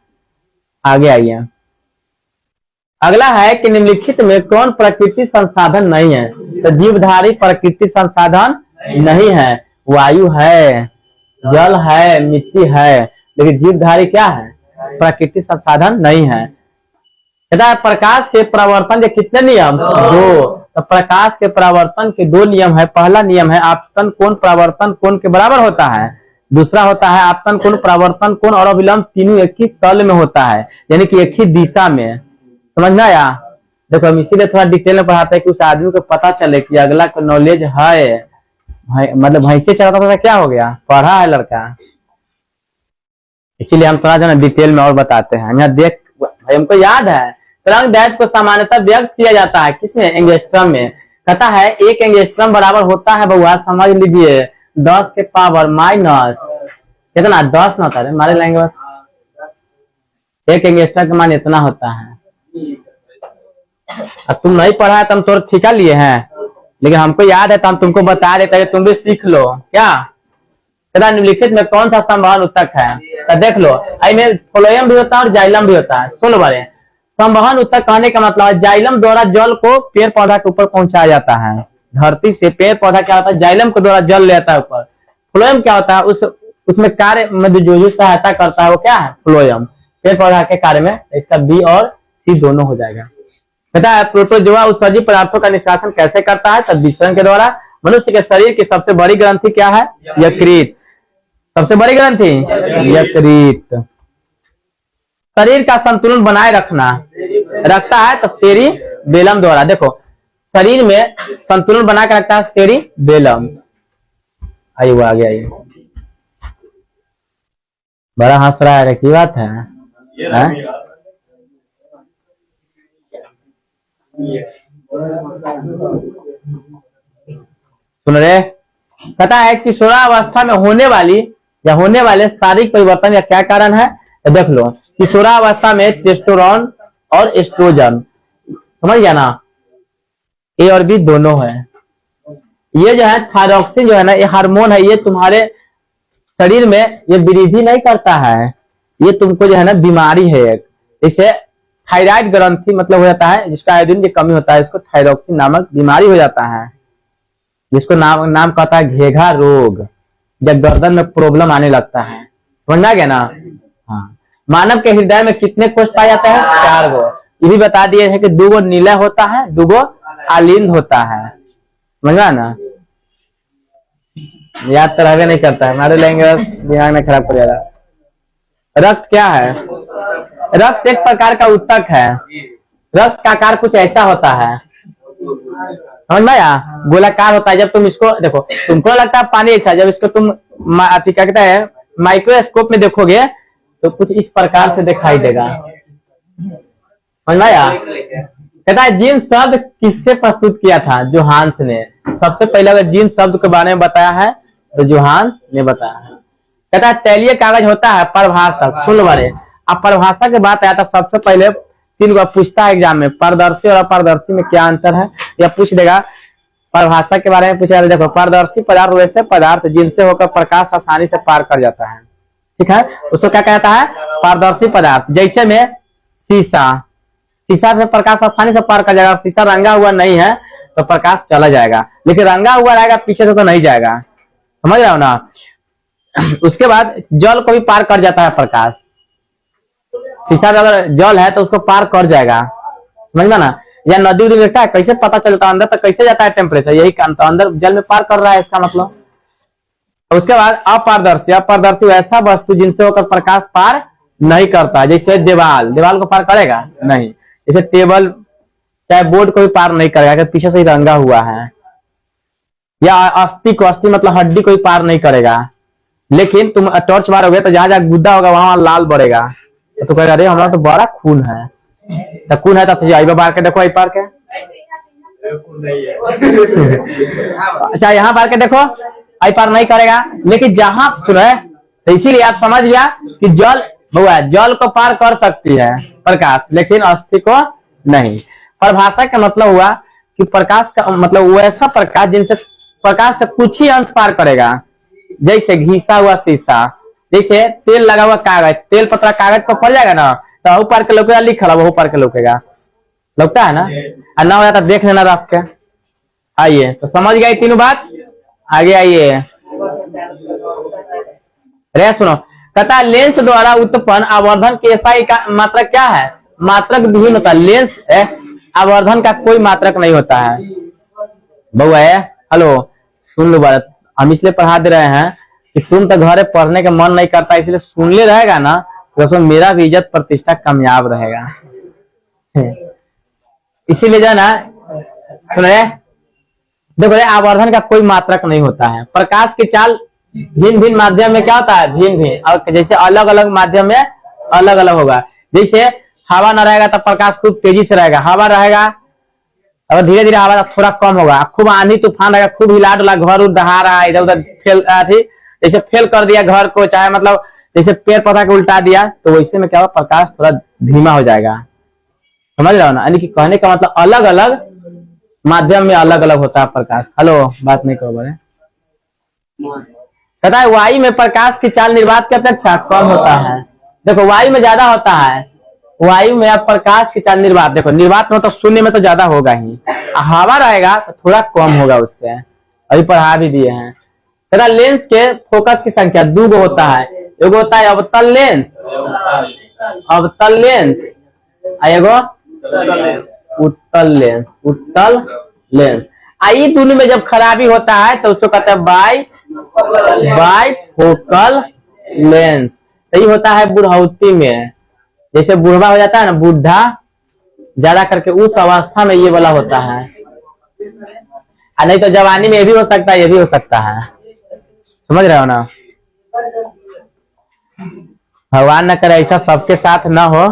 आगे आइए, अगला है कि निम्नलिखित में कौन प्राकृतिक संसाधन नहीं है? तो जीवधारी प्राकृतिक संसाधन नहीं है। वायु है, जल है, मिट्टी है, लेकिन जीवधारी क्या है? प्राकृतिक संसाधन नहीं है। कहता है प्रकाश के परावर्तन के कितने नियम? 2। तो प्रकाश के परावर्तन के 2 नियम है। पहला नियम है आपतन कोण परावर्तन कोण के बराबर होता है। दूसरा होता है आपतन कोण परावर्तन कोण और अविलंब तीनों एक ही तल में होता है, यानी कि एक ही दिशा में। समझ में आया? देखो हम इसीलिए थोड़ा डिटेल में पढ़ाते हैं कि उस आदमी को पता चले कि अगला को नॉलेज है। मतलब भैंसे चलाता था, क्या हो गया? पढ़ा है लड़का। इसीलिए हम थोड़ा जो है डिटेल में और बताते हैं। यहाँ देख हमको याद है, तरंग दैर्घ्य को सामान्यतः व्यक्त किया जाता है किसमें? एंगस्ट्रम में। कहता है 1 एंगस्ट्रम बराबर होता है, बहुआ समझ लीजिए, 10 के पावर माइनस कितना? 10 ना होता है, मारे लाएंगे बस। 1 एंगस्ट्रम का मान इतना होता है। अब तुम नहीं पढ़ा है तो हम तो ठिका लिए हैं, लेकिन हमको याद है तो हम तुमको बता देते हैं, तुम भी सीख लो। क्या निम्नलिखित में कौन सा संवहन उत्तक है? तो देख लो, में फ्लोएम भी होता है और जाइलम भी होता है। सुन बारे, संवहन उत्तक कहने का मतलब है जाइलम द्वारा जल को पेड़ पौधा के ऊपर पहुंचाया जाता है। धरती से पेड़ पौधा क्या होता है? जाइलम के द्वारा जल लेता है ऊपर। फ्लोएम क्या होता है? उसमें कार्य में जो सहायता करता है वो क्या है? फ्लोएम। पेड़ पौधा के कार्य में इसका बी और सी दोनों हो जाएगा। कहता है प्रोटोजोआ उत्सर्जित पदार्थों का निष्कासन कैसे करता है? तब विसरण के द्वारा। मनुष्य के शरीर की सबसे बड़ी ग्रंथि क्या है? यकृत। सबसे बड़ी ग्रंथि यकृत। शरीर का संतुलन बनाए रखता है तो सेरिबेलम द्वारा। देखो शरीर में संतुलन बना के रखता है सेरिबेलम। आइए वो आगे आइए, बड़ा हंस रहा है, की बात है? सुन रहे, कहता है किशोरावस्था में होने वाले शारीरिक परिवर्तन या क्या कारण है? तो देख लो किशोरावस्था में टेस्टोस्टेरोन और एस्ट्रोजन, समझ गया ना, ए और बी दोनों है। ये जो है थायरॉक्सिन जो है ना, ये हार्मोन है, ये तुम्हारे शरीर में ये वृद्धि नहीं करता है, ये तुमको जो है ना बीमारी है एक। इसे थायराइड ग्रंथि मतलब हो जाता है, जिसका आयोडीन की कमी होता है, इसको थायरॉक्सिन नामक बीमारी हो जाता है, जिसको नाम कहता है घेघा रोग, जब गर्दन में प्रॉब्लम आने लगता है। समझ आ गया ना। हाँ, मानव के हृदय में कितने कोष पाए जाते हैं? 4 गो। ये भी बता दिए हैं कि 2 गो नीला होता है, 2 गो आलिंद होता है। समझा ना, याद तो रहबे नहीं करता है, मारे लेंगे बस दिमाग में खराब कर जाएगा। रक्त क्या है? रक्त एक प्रकार का ऊतक है। रक्त का आकार कुछ ऐसा होता है, समझ में आया, गोलाकार होता है। जब तुम इसको देखो, तुमको लगता है पानी ऐसा, जब इसको तुम क्या कहता है माइक्रोस्कोप में देखोगे तो कुछ इस प्रकार से दिखाई देगा। समझ में आया। कहता है जीन शब्द किसके प्रस्तुत किया था? जोहान्स ने। सबसे पहले अगर जीन शब्द के बारे में बताया है तो जोहान्स ने बताया है। कहता है तैलीय कागज होता है परिभाषक। सुन लो बारे, अब परिभाषा की बात आया था, सबसे पहले 3 बार पूछता है एग्जाम में, पारदर्शी और अपारदर्शी में क्या अंतर है, या पूछ देगा। परिभाषा के बारे में पूछा, देखो पारदर्शी पदार्थ वैसे पदार्थ जिनसे होकर प्रकाश आसानी से पार कर जाता है, ठीक है, उसको क्या कहता है? पारदर्शी पदार्थ। जैसे में शीशा, शीशा से प्रकाश आसानी से पार कर जाएगा। शीशा रंगा हुआ नहीं है तो प्रकाश चला जाएगा, लेकिन रंगा हुआ रहेगा पीछे से तो नहीं जाएगा। समझ रहे हो ना। उसके बाद जल को भी पार कर जाता है प्रकाश। शीशा में अगर जल है तो उसको पार कर जाएगा, समझ में ना। या नदी उदी देखता है, कैसे पता चलता है अंदर तक कैसे जाता है टेम्परेचर, यही काम तो अंदर जल में पार कर रहा है, इसका मतलब। उसके बाद अपारदर्शी, अपारदर्शी ऐसा वस्तु जिनसे होकर प्रकाश पार नहीं करता, जैसे दीवाल, दीवाल को पार करेगा नहीं। जैसे टेबल चाहे बोर्ड को भी पार नहीं करेगा अगर पीछे से ही रंगा हुआ है। या अस्थि को, अस्थि मतलब हड्डी को भी पार नहीं करेगा। लेकिन तुम टॉर्च मारोगे तो जहां जहां गुद्दा होगा वहां लाल बढ़ेगा, तो कहेगा अरे हमारा तो बड़ा खून है। तो खून है तो आई बार के देखो, आई पार के अच्छा यहाँ पार के देखो, आई पार नहीं करेगा। लेकिन जहां सुने, तो इसीलिए आप समझ गया कि जल हुआ, जल को पार कर सकती है प्रकाश, लेकिन अस्थि को नहीं। परिभाषा का मतलब हुआ कि प्रकाश का मतलब वो ऐसा प्रकाश जिनसे प्रकाश से कुछ ही अंश पार करेगा। जैसे घिसा हुआ शीशा, जैसे तेल लगा हुआ कागज, तेल पतला कागज पर पड़ जाएगा ना तो वो पार के लोकेगा, लिखा वो पार के लोकेगा, लगता है ना। और ना हो जाता देख लेना रख के। आइए तो समझ गए तीनों बात। आगे आइए, रे सुनो। कहता है लेंस द्वारा उत्पन्न आवर्धन की एसआई का मात्रक क्या है? मात्रक विहीन होता है। लेंस आवर्धन का कोई मात्रक नहीं होता है। बउआ हेलो सुन लो बात, हम इसलिए पढ़ा दे रहे हैं कि तुम तो घरे पढ़ने का मन नहीं करता, इसलिए सुन ले रहेगा ना तो मेरा भी इज्जत प्रतिष्ठा कामयाब रहेगा। इसीलिए जो है ना सुन रहे, देखो आवर्धन का कोई मात्रक नहीं होता है। प्रकाश की चाल भिन्न भिन्न माध्यम में क्या होता है? भिन्न भिन्न, और जैसे अलग अलग माध्यम में अलग अलग होगा। जैसे हवा न रहेगा तो प्रकाश खूब तेजी से रहेगा, हवा रहेगा और धीरे धीरे हवा थोड़ा कम होगा। खूब आंधी तूफान रहेगा, खूब हिला डुला, घर उड़ दहा रहा है, इधर उधर फेल, जैसे फेल कर दिया घर को, चाहे मतलब जैसे पेड़ पौधा को उल्टा दिया, तो वैसे में क्या होगा? प्रकाश थोड़ा धीमा हो जाएगा। समझ रहे हो ना। यानी कि कहने का मतलब अलग अलग माध्यम में अलग अलग होता है प्रकाश। हेलो बात नहीं करो बड़े। कहता है वायु में प्रकाश की चाल निर्वात की अपेक्षा कम होता है। देखो वायु में ज्यादा होता है, वायु में अब प्रकाश की चाल निर्वात, देखो निर्वात में तो शून्य में तो ज्यादा होगा ही, हवा रहेगा तो थोड़ा कम होगा उससे। अभी पढ़ा भी दिए हैं। कहता लेंस के फोकस की संख्या 2 गो होता है। एगो होता है अवतल लेंस, अवतल लेंस, एगो उत्तल लेंस, उत्तल लेंस। आई दोनों में जब खराबी होता है तो उसको कहते हैं बाई फोकल लेंस। सही होता है बुढ़ौती में, जैसे बुढ़वा हो जाता है ना, बुढ़ा ज्यादा करके उस अवस्था में ये वाला होता है। नहीं तो जवानी में ये भी हो सकता है, ये भी हो सकता है। समझ रहे हो ना। भगवान न करे ऐसा सबके साथ न हो।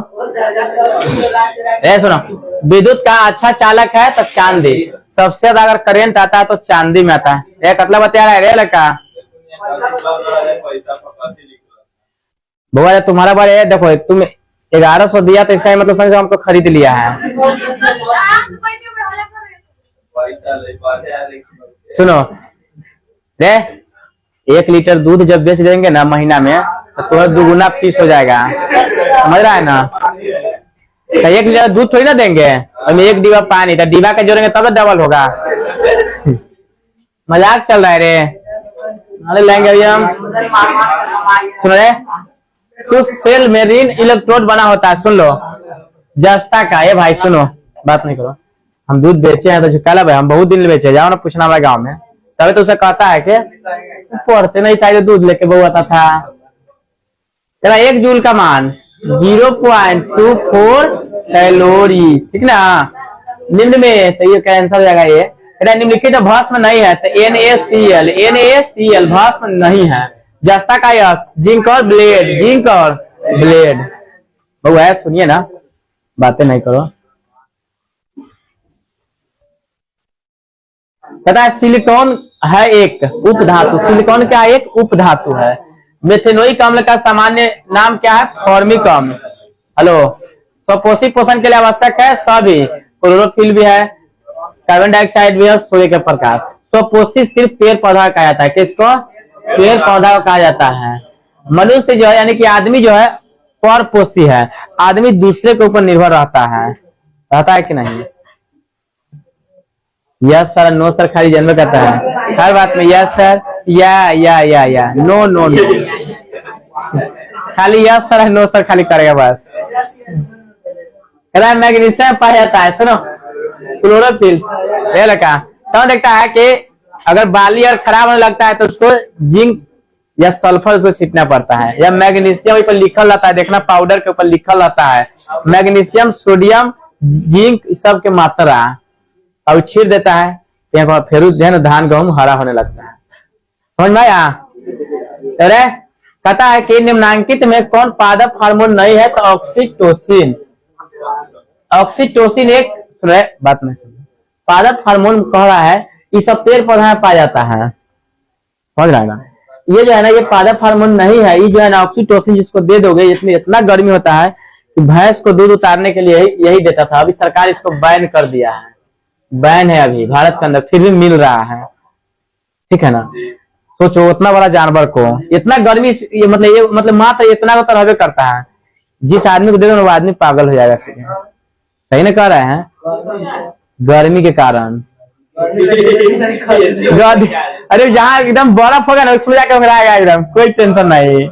सुनो, विद्युत का अच्छा चालक है तो चांदी, सबसे ज्यादा अगर करंट आता है तो चांदी में आता है। एक मतलब बता रहा है रे लड़का, बउआ तुम्हारा बारे है, देखो तुम 1100 दिया तो इसका मतलब समझो हमको खरीद लिया है। सुनो रे, 1 लीटर दूध जब बेच देंगे ना महीना में तो तुम्हारा दुगुना फीस हो जाएगा, समझ रहा है ना। तो 1 लीटर दूध थोड़ी ना देंगे, और 1 डिब्बा पानी, तो डिब्बा के जोड़ेंगे तब डबल होगा। मजाक चल रहा है रे, अरे लेंगे अभी हम। सुन रहे, सेल में ऋण इलेक्ट्रोड बना होता है, सुन लो जस्ता का। ये भाई सुनो, बात नहीं करो, हम दूध बेचे हैं तो कल भाई हम बहुत दिन बेचे, जाओ ना पूछना हमारे गाँव में, तभी तो उसे कहता है कि पढ़ते नहीं था, दूध लेके बहु आता था। तेरा 1 जूल का मान 0.24 कैलोरी, ठीक ना। निम्न में तो ये कैंसर हो जाएगा, ये निम्नलिखित भस्म नहीं है तो NaCl भस्म नहीं है। जस्ता का यश, जिंक और ब्लेड बहु है, सुनिए ना, बातें नहीं करो। पता है सिलिकॉन है एक उपधातु, सिलिकॉन क्या एक उपधातु है। मेथेनोइक अम्ल का सामान्य नाम क्या है, फॉर्मिक अम्ल। हेलो, स्वपोषी पोषण के लिए आवश्यक है सभी, क्लोरोफिल भी है, कार्बन डाइऑक्साइड भी है, सूर्य के प्रकाश। स्वपोषी सिर्फ पेड़ पौधा कहा जाता है, किसको, पेड़ पौधा कहा जाता है। मनुष्य जो है यानी कि आदमी जो है परपोषी है, आदमी दूसरे के ऊपर निर्भर रहता है कि नहीं। यस सर, नो सर खाली जन्म करता है हर बात में, यस सर या नो नो नो, खाली यस सर नो सर खाली करेगा बस। मैग्नीशियम पाया जाता है, सुनो क्लोरोफिल ये लगा, तो देखता है कि अगर बाली और खराब होने लगता है तो उसको जिंक या सल्फर उसको छीटना पड़ता है, या मैग्नीशियम ऊपर लिखल रहता है, देखना पाउडर के ऊपर लिखल रहता है मैग्नीशियम, सोडियम, जिंक सब के मात्रा, अब छीट देता है, फिर धान गेहूं हरा होने लगता है। समझ में आया। अरे कहता है कि निम्नांकित में कौन पादप हार्मोन नहीं है, तो ऑक्सीटोसिन। ऑक्सीटोसिन एक बात नहीं सुन, पादप हार्मोन कह रहा है, ये सब पेड़ पौधा में पाया जाता है, समझ रहा है ना। ये जो है ना, ये पादप हार्मोन नहीं है, ये जो है ना ऑक्सीटोसिन जिसको दे दोगे, इसमें इतना गर्मी होता है कि भैंस को दूध उतारने के लिए यही देता था। अभी सरकार इसको बैन कर दिया है, बैन है अभी भारत के अंदर, फिर भी मिल रहा है, ठीक है ना। सोचो उतना बड़ा जानवर को इतना गर्मी, ये मतलब मात्र इतना तो रहबे करता है, जिस आदमी को दे दो वो आदमी पागल हो जाएगा। सही ना कह रहे हैं, गर्मी के कारण। अरे जहाँ एकदम बर्फ होगा ना उसमें जाकर उंगराएगा एकदम, कोई टेंशन नहीं।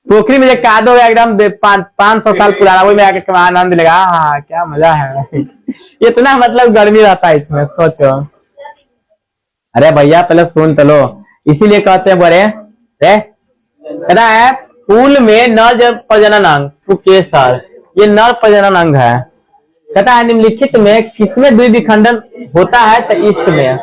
पोखरी में एक कादो होगा एकदम 500 साल पुराना, वही में आके आनंद लेगा, हाँ क्या मजा है। इतना मतलब गर्मी रहता है इसमें, सोचो। अरे भैया पहले सुन तो लो, इसीलिए कहते हैं बड़े कहता है फूल में नर प्रजनन अंग पुकेसर, ये नर प्रजनन अंग है। कहता है निम्नलिखित में किसमें द्विविखंडन होता है, तो ईस्ट में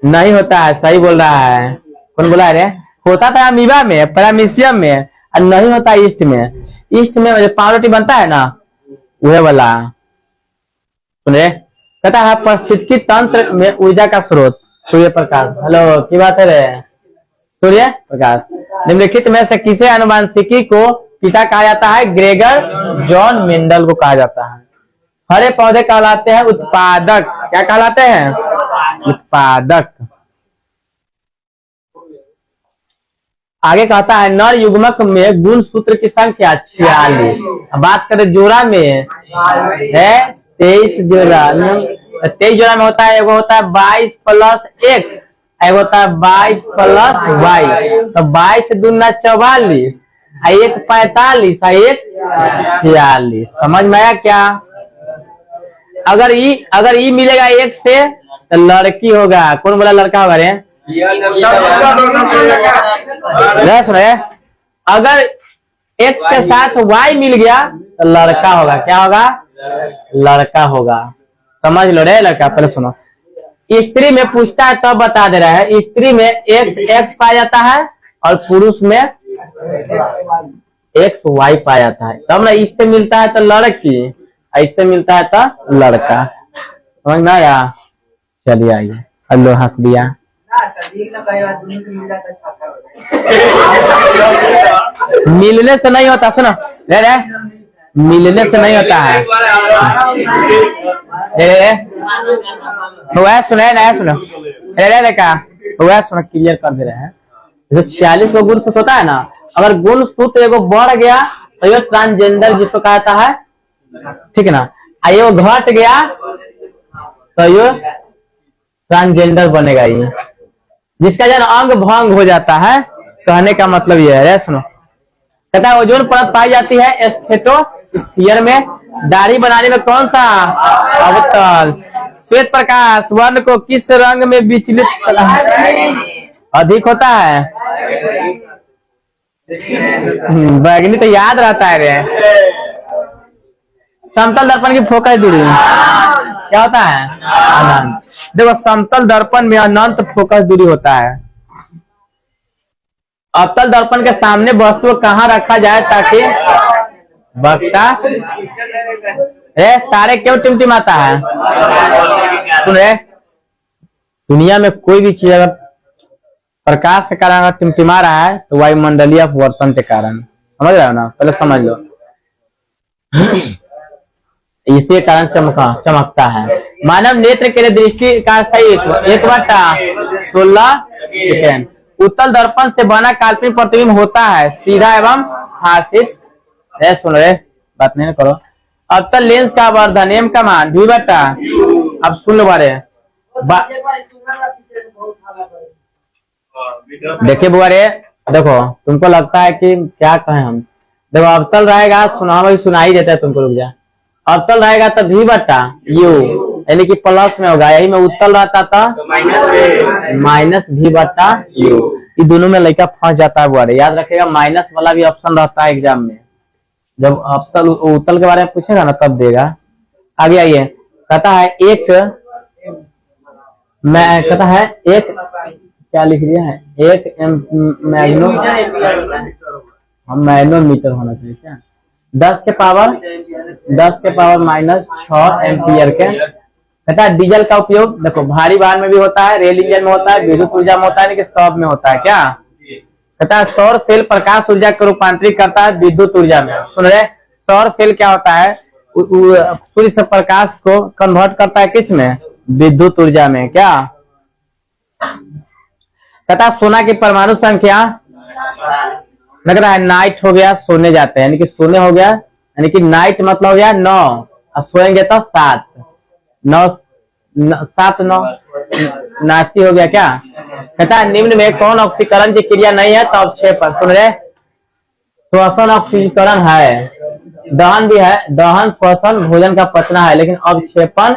नहीं होता है। सही बोल रहा है, कौन बोला है? होता था अमीबा में, पैरामीशियम में, और नहीं होता ईस्ट में। ईस्ट में पावरोटी बनता है ना, वह वाला। सुने, कहता है पारिस्थितिकी तंत्र में ऊर्जा का स्रोत सूर्य प्रकाश। हेलो की बात है रे, सूर्य प्रकाश। निम्नलिखित में से किसे आनुवंशिकी को पिता कहा जाता है? ग्रेगर जॉन मेंडल को कहा जाता है। हरे पौधे कहलाते हैं उत्पादक। क्या कहलाते हैं? उत्पादक। आगे कहता है नर युग्मक में गुण सूत्र की संख्या 46। बात करें जोड़ा में है 23 जोड़ा। 23 जोड़ा में होता है, एगो होता है 22 + x, एगो होता है 22 + y। तो 22 दूना 44, एक 45, एक 46। समझ में आया क्या? अगर ई मिलेगा एक से तो लड़की होगा। कौन बोला लड़का होगा रे? सुने, अगर x के साथ y मिल गया तो लड़का होगा। क्या होगा? लड़का होगा। समझ लो रे लड़का। पहले सुनो, स्त्री में पूछता है तब बता दे रहा है। स्त्री में x पाया जाता है और पुरुष में XY पाया जाता है। तब ना इससे मिलता है तो लड़की, इससे मिलता है तो लड़का। समझ में आया? चलिए आइए। अल्लाह हंस दिया। मिलने से नहीं होता, सुनो रे रे, मिलने से नहीं होता है। वह सुने ना, सुनो रे रे का वह सुनो, क्लियर कर दे रहे हैं। जो 46 को गुण सूत्र होता है ना, अगर गुण सूत्र एगो बढ़ गया तो ये ट्रांसजेंडर जिसको कहता है, ठीक है ना। ये घट गया तो ये ट्रांसजेंडर बनेगा। ये जिसका जन अंग भंग हो जाता है, कहने का मतलब ये है। सुनो, कहता है ओजोन परत पाई जाती है स्ट्रेटोस्फीयर में। दाढ़ी बनाने में कौन सा अवतल? श्वेत प्रकाश वर्ण को किस रंग में विचलित अधिक होता है? बैगनी तो याद रहता है रे। समतल दर्पण की फोकस दूरी क्या होता है? अनंत। देखो समतल दर्पण में अनंत फोकस दूरी होता है। अवतल दर्पण के सामने वस्तु को कहाँ रखा जाए ताकि बक्ता तारे क्यों टिमटिमाता है? सुन रहे, दुनिया में कोई भी चीज अगर प्रकाश के कारण अगर टिमटिमा रहा है तो वायुमंडलीय अपवर्तन के कारण, समझ रहे हो ना? पहले समझ लो। इसी कारण चमकता है। मानव नेत्र के लिए दृष्टि का सही 1/16 सेकेंड। उत्तल दर्पण से बना काल्पनिक प्रतिबिंब होता है सीधा एवं हासित। सुन रहे, बात नहीं करो। अवतल लेंस का वर्धन एम का मान 2/। अब सुन लो बारे देखिए बुआरे, देखो तुमको लगता है कि क्या कहें हम। देखो अवतल रहेगा, सुनाई देता है तुमको, रुक जा। अवतल रहेगा तो V/U यानी कि प्लस में होगा। यही में उत्तल रहता था -V/U। ये दोनों में लड़का फंस जाता है बुआरे। याद रखेगा, माइनस वाला भी ऑप्शन रहता है एग्जाम में। जब अवतल उत्तल के बारे में पूछेगा ना तब देगा। आगे आइए, कहता है एक क्या लिख दिया है? 1 मैनोमीटर होना चाहिए क्या? 10 के पावर -6 एम्पियर के। कहता है डीजल का उपयोग देखो भारी वाहन में भी होता है, रेल इंजन में होता है, विद्युत ऊर्जा में होता है, कि सब में होता है क्या? कहता है सौर सेल प्रकाश ऊर्जा को रूपांतरित करता है विद्युत ऊर्जा में। सुन रहे, सौर सेल क्या होता है? सूर्य से प्रकाश को कन्वर्ट करता है किस में? विद्युत ऊर्जा में क्या? कहता है सोना की परमाणु संख्या लग रहा है नाइट हो गया, सोने जाते हैं, यानी कि सोने हो गया, यानी कि नाइट मतलब हो गया 9, और सोएंगे तो 7 9 नासी हो गया क्या? कहता है निम्न में कौन ऑक्सीकरण की क्रिया नहीं है? तो अवक्षेपण। सुन रहे, श्वसन ऑक्सीकरण है, दहन भी है, दहन श्वसन भोजन का पचना है, लेकिन अवक्षेपण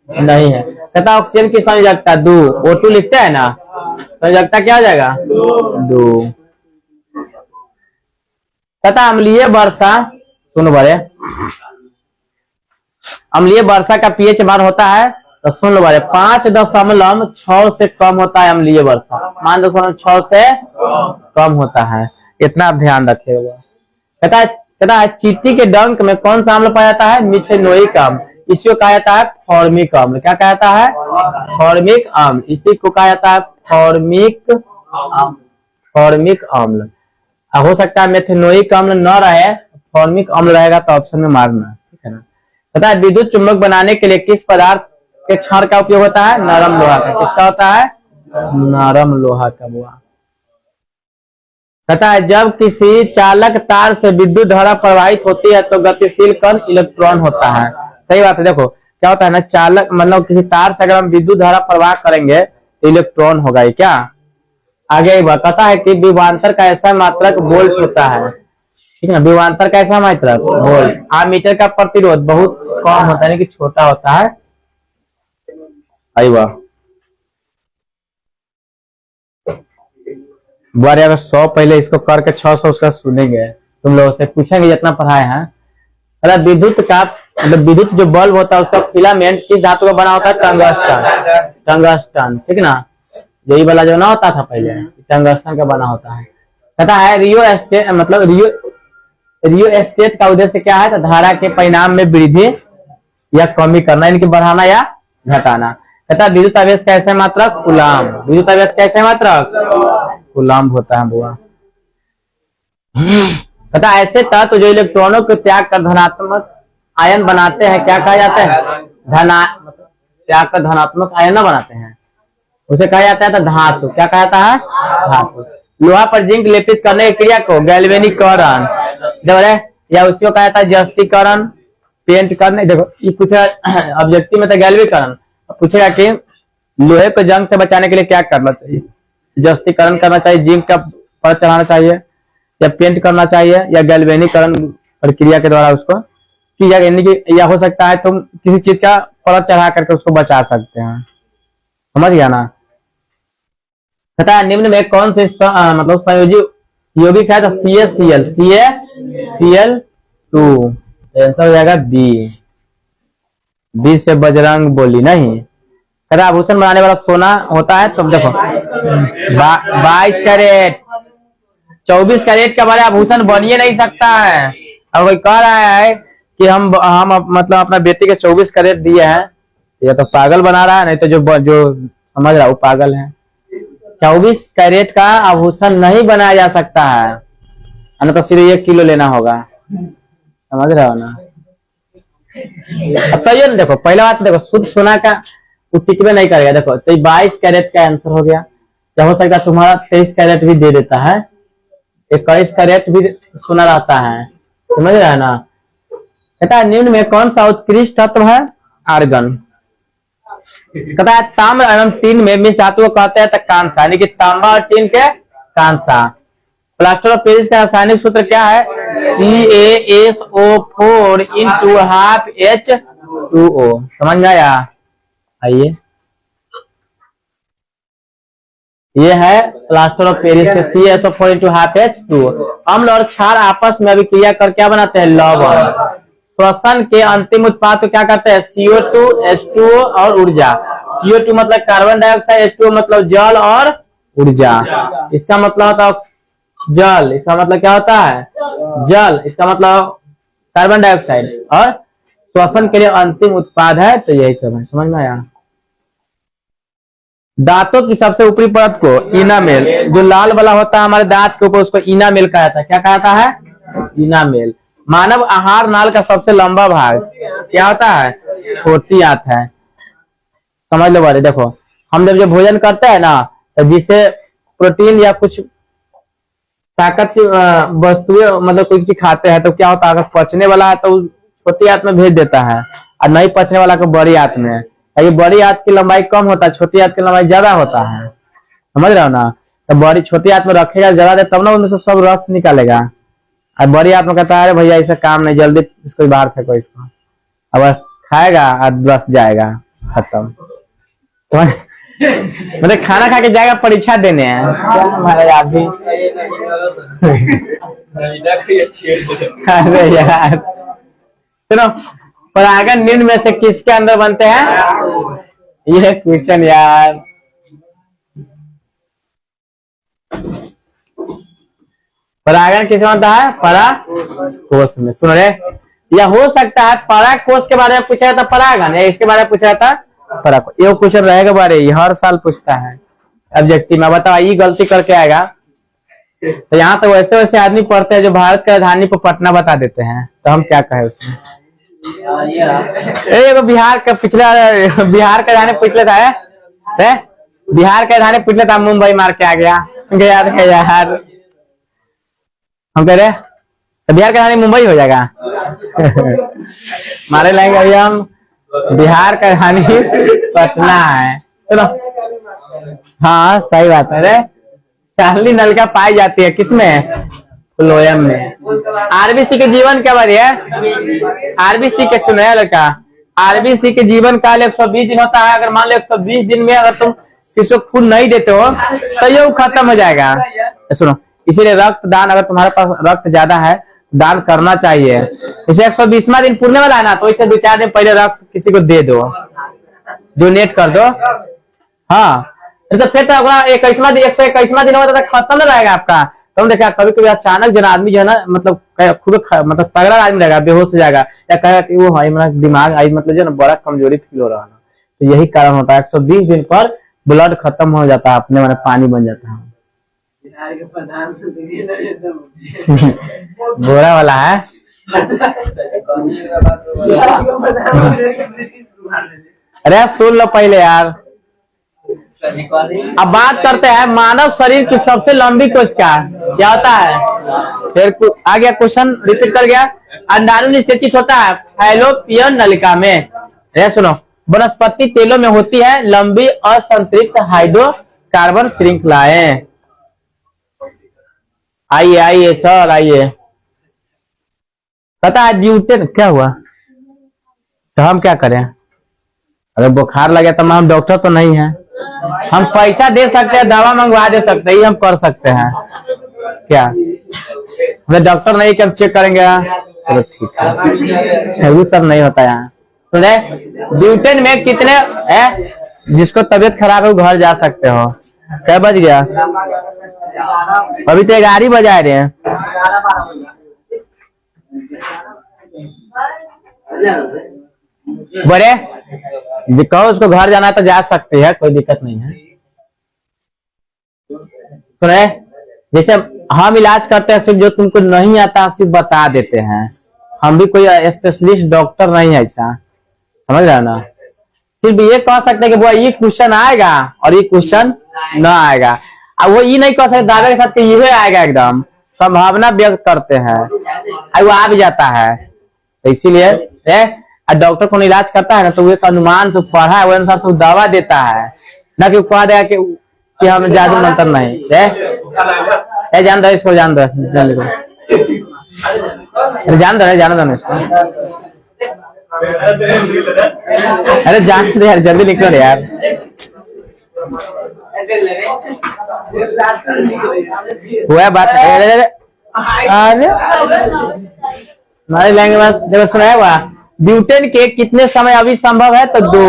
नहीं है। कहता ऑक्सीजन की संयोजकता 2, O2 लिखते हैं ना, संयोजकता क्या हो जाएगा? 2। कहता अम्लीय वर्षा, सुन बड़े, अम्लीय वर्षा का पीएच मान होता है, तो सुन लो बड़े 5.6 से कम होता है अम्लीय वर्षा। 5.6 से कम होता है, इतना आप ध्यान रखिएगा। कहता है चींटी के डंक में कौन सा अम्ल पाया जाता है? मिथेनोइक अम्ल। इसी को कहा जाता है फॉर्मिक अम्ल। क्या कहा जाता है? फॉर्मिक अम्ल। इसी को कहा जाता है फॉर्मिक अम्ल। हो सकता है मेथेनोइक अम्ल न रहे, फॉर्मिक अम्ल रहेगा तो ऑप्शन में मारना, ठीक है ना। पता है विद्युत चुंबक बनाने के लिए किस पदार्थ के क्षण का उपयोग होता है? नरम लोहा का। किसका होता है? नरम लोहा का। बुआ कहता है जब किसी चालक तार से विद्युत धारा प्रवाहित होती है तो गतिशील कण इलेक्ट्रॉन होता है। सही बात है। देखो क्या होता है ना, चालक मतलब किसी तार से अगर हम विद्युत धारा प्रवाह करेंगे तो इलेक्ट्रॉन होगा ही क्या? आगे बताता है कि विभवांतर का ऐसा मात्रक वोल्ट होता है, ठीक है। विभवांतर का ऐसा मात्रक वोल्ट। आमीटर का प्रतिरोध बहुत कम होता है, यानी कि छोटा होता है। बारे अगर 100 पहले इसको करके 600 उसका सुनेंगे, तुम लोगों से पूछेंगे जितना पढ़ाए हैं। अरे विद्युत का मतलब विद्युत जो बल्ब होता है उसका फिलामेंट किस धातु का बना होता है? टंगस्टन, ठीक ना। यही वाला जो ना होता था पहले, टंगस्टन का बना होता है। कहता है रियो एस्टेट का उद्देश्य क्या है? तो धारा के परिणाम में वृद्धि या कमी करना, यानी कि बढ़ाना या घटाना। कहता है विद्युत आवेश का ऐसा मात्रक कूलाम। विद्युत आवेश का ऐसा मात्रक कूलाम होता है बुआ। तथा ऐसे तत्व जो इलेक्ट्रॉनों को त्याग कर धनात्मक आयन बनाते हैं क्या कहा जाता है? त्याग कर धनात्मक आयन बनाते हैं उसे कहा जाता है धातु। क्या कहा जाता है? धातु। लोहा पर जिंक लेपित करने की क्रिया को गैल्वेनीकरण या उसको कहा जाता है जस्तीकरण। पेंट करने देखो ये पूछा ऑब्जेक्टिव में था गैल्वेनीकरण, पूछेगा कि लोहे को जंग से बचाने के लिए क्या करना चाहिए? जस्तीकरण करना चाहिए, जिंक का परत चढ़ाना चाहिए, या पेंट करना चाहिए, या गैल्वेनीकरण प्रक्रिया के द्वारा उसको किया, या हो सकता है तुम किसी चीज का परत चढ़ा करके उसको बचा सकते हैं। समझ गया ना? तथा निम्न में कौन से मतलब संयोजी यौगिक है? तो CaCl2 आंसर हो जाएगा बी से बजरंग बोली नहीं। तथा आभूषण बनाने वाला सोना होता है। तुम देखो 22 कैरेट 24 कैरेट का बड़े आभूषण बनिए नहीं सकता है। अब कोई कह रहा है कि हम मतलब अपना बेटी के 24 कैरेट दिए हैं, या तो पागल बना रहा है, नहीं तो जो समझ रहा है वो पागल है। 24 कैरेट का आभूषण नहीं बनाया जा सकता है, ना तो सिर्फ 1 किलो लेना होगा। समझ रहे हो ना? अब तो ये देखो पहला बात देखो शुद्ध सोना का टिकवे नहीं करेगा। देखो तो 22 कैरेट का आंसर हो गया। क्या हो सकता है तुम्हारा 23 कैरेट भी दे देता है, 21 कैरेट भी सोना रहता है। समझ रहे हैं ना? कहता है निम्न में कौन सा उत्कृष्ट तत्व है? आर्गन। कहता है ताम्र एवं टीन में मिश्र धातु को कहते हैं कांसा, यानी कि तांबा और टीन के कांसा। प्लास्टर ऑफ पेरिस का रासायनिक सूत्र क्या है? CaSO4 into half H2O। समझ में आया? आइए ये है प्लास्टर ऑफ पेरिस के CaSO4 into half H2O। अम्ल और क्षार आपस में अभिक्रिया कर क्या बनाते हैं? लवण। श्वसन के अंतिम उत्पाद को क्या कहते हैं? CO2 H2O और ऊर्जा। CO2 मतलब कार्बन डाइऑक्साइड, H2O मतलब जल और ऊर्जा। इसका मतलब होता है जल, इसका मतलब क्या होता है? जल, इसका मतलब कार्बन डाइऑक्साइड, और श्वसन के लिए अंतिम उत्पाद है। तो यही सब है। समझ में आया? दांतों की सबसे ऊपरी परत को इनामेल, जो लाल वाला होता है हमारे दांत के ऊपर, उसको इनामेल कहा जाता है। क्या कहा जाता है? इनामेल। मानव आहार नाल का सबसे लंबा भाग क्या होता है? छोटी आंत है। समझ लो बारे। देखो हम जब भोजन करते हैं ना, तो जिसे प्रोटीन या कुछ ताकत की वस्तुएं मतलब कोई चीज खाते हैं, तो क्या होता है? अगर पचने वाला है तो छोटी आंत में भेज देता है, और नहीं पचने वाला को बड़ी आंत में। ये बड़ी आंत की लंबाई कम होता है, छोटी आंत की लंबाई ज्यादा होता है। समझ रहे हो ना? तो बड़ी छोटी आंत में रखेगा ज्यादा देर, तब ना उनमें से सब रस निकालेगा। और बड़ी आंत में कहता है भैया ऐसा काम नहीं, जल्दी इसको बाहर फेंको इसको। अब बस खाएगा और बस जाएगा, खत्म। तो मतलब खाना खा के जाएगा परीक्षा देने हैं। क्या महाराज आप भी अरे यार सुनो, परागन निम्न में से किसके अंदर बनते हैं? ये क्वेश्चन यार परागन किस बनता है? पराकोष में। सुन रहे? या हो सकता है पराकोष के बारे में पूछा जाता परागन, या इसके बारे में पूछा जाता पराकोष। ये क्वेश्चन रहेगा बारे, ये हर साल पूछता है ऑब्जेक्टिव में। बताओ ये गलती करके आएगा तो यहाँ तो वैसे वैसे आदमी पढ़ते हैं जो भारत की राजधानी पर पटना बता देते हैं, तो हम क्या कहें उसमें? बिहार का पिछला, बिहार का राजधानी पूछ लेता है, बिहार का राजधानी पूछ लेता, मुंबई मार के आ गया यार। हम कह रहे तो बिहार का राजधानी मुंबई हो जाएगा। मारे लाएंगे अभी हम, बिहार का राजधानी पटना है। चलो हाँ सही बात है। रे चांदनी नलिका पाई जाती है किसमें? फ्लोएम में। आरबीसी के जीवन क्या बारे है? आरबीसी के सुना लड़का, आरबीसी के जीवन काल 120 दिन होता है। अगर मान लो 120 दिन में अगर तुम किसी को खून नहीं देते हो तो ये खत्म हो जाएगा। सुनो, इसीलिए रक्तदान, अगर तुम्हारे पास रक्त ज्यादा है दान करना चाहिए। इसे 120वां दिन पूर्णे वाला है ना, तो इसे 2-4 दिन पहले रक्त किसी को दे दो, डोनेट कर दो। हाँ तो फिर तो 21वां दिन 121वां दिन होगा तो खत्म नहीं रहेगा आपका। तो देखा कभी कभी अचानक जो आदमी जो है ना, मतलब खुद मतलब तगड़ा आदमी रहेगा, बेहोश हो जाएगा, या कहेगा कि वो है मेरा दिमाग आई मतलब जो ना बड़ा कमजोरी फील हो रहा है। तो यही कारण होता है 120 दिन पर ब्लड खत्म हो जाता है अपने, माने पानी बन जाता है। गोरा वाला है। अरे सुन लो पहले यार। अब बात करते हैं मानव शरीर की सबसे लंबी कोशिका क्या होता है। फिर आ गया क्वेश्चन, रिपीट कर गया। अंडाणु निषेचित होता है फैलोपियन नलिका में। सुनो, वनस्पति तेलों में होती है लंबी असंतृप्त हाइड्रोकार्बन श्रृंखलाएं। आइए आइए सर आइए। पता है ब्यूटेन क्या हुआ, तो हम क्या करें? अगर बुखार लगे तो हम डॉक्टर तो नहीं है, हम पैसा दे सकते हैं, दवा मंगवा दे सकते हैं, ये हम कर सकते हैं क्या? हमें डॉक्टर नहीं कि हम चेक करेंगे। चलो ठीक है, वो सब नहीं होता यहाँ। सुने, ब्यूटेन में कितने है? जिसको तबीयत खराब है वो घर जा सकते हो। क्या बज गया? अभी तो 11 बजा रहे हैं। बड़े कहो उसको घर जाना तो जा सकते हैं, कोई दिक्कत नहीं है। सुने, जैसे हम इलाज करते हैं सिर्फ जो तुमको नहीं आता सिर्फ बता देते हैं, हम भी कोई स्पेशलिस्ट डॉक्टर नहीं है ऐसा, समझ रहे हो ना। सिर्फ ये कह सकते हैं कि वो ये क्वेश्चन आएगा और ये क्वेश्चन न आएगा। अब वो ये नहीं कह सकते दावे के साथ कि ये आएगा, एकदम संभावना व्यक्त करते हैं, वो आ भी जाता है। तो इसीलिए डॉक्टर को इलाज करता है ना, तो वो एक अनुमान से पढ़ा है, वो अनुसार से दवा देता है, ना कि कह देगा कि हम जादू मंत्र नहीं। जान दो इसको, जान दो जान दो जान दो इसको। अरे जान दे यार, जल्दी निकलो यार। हुआ बात हमारे लेंगे बस। जब सुना हुआ ब्यूटेन के कितने समय अभी संभव है, तो 2।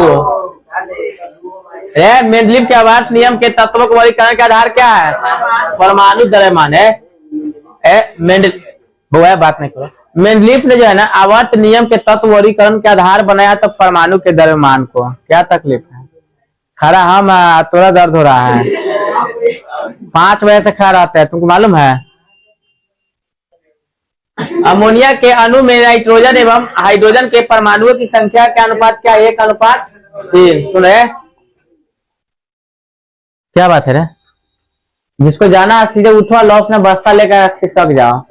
मेंडलीव के आवर्त नियम के तत्वों को वर्गीकरण का आधार क्या है? परमाणु द्रव्यमान है। बात नहीं करो। मेंडलीव ने जो है ना आवर्त नियम के तत्व वर्गीकरण के आधार बनाया, तो परमाणु के द्रव्यमान को। क्या तकलीफ है? खड़ा हम थोड़ा दर्द हो रहा है, 5 बजे से खड़ा रहता है, तुमको मालूम है। अमोनिया के अणु में नाइट्रोजन एवं हाइड्रोजन के परमाणुओं की संख्या के अनुपात क्या? 1:3। सुन रहे, क्या बात है रे? जिसको जाना सीधे उठो, लॉस में बस्ता लेकर खिसक जाओ।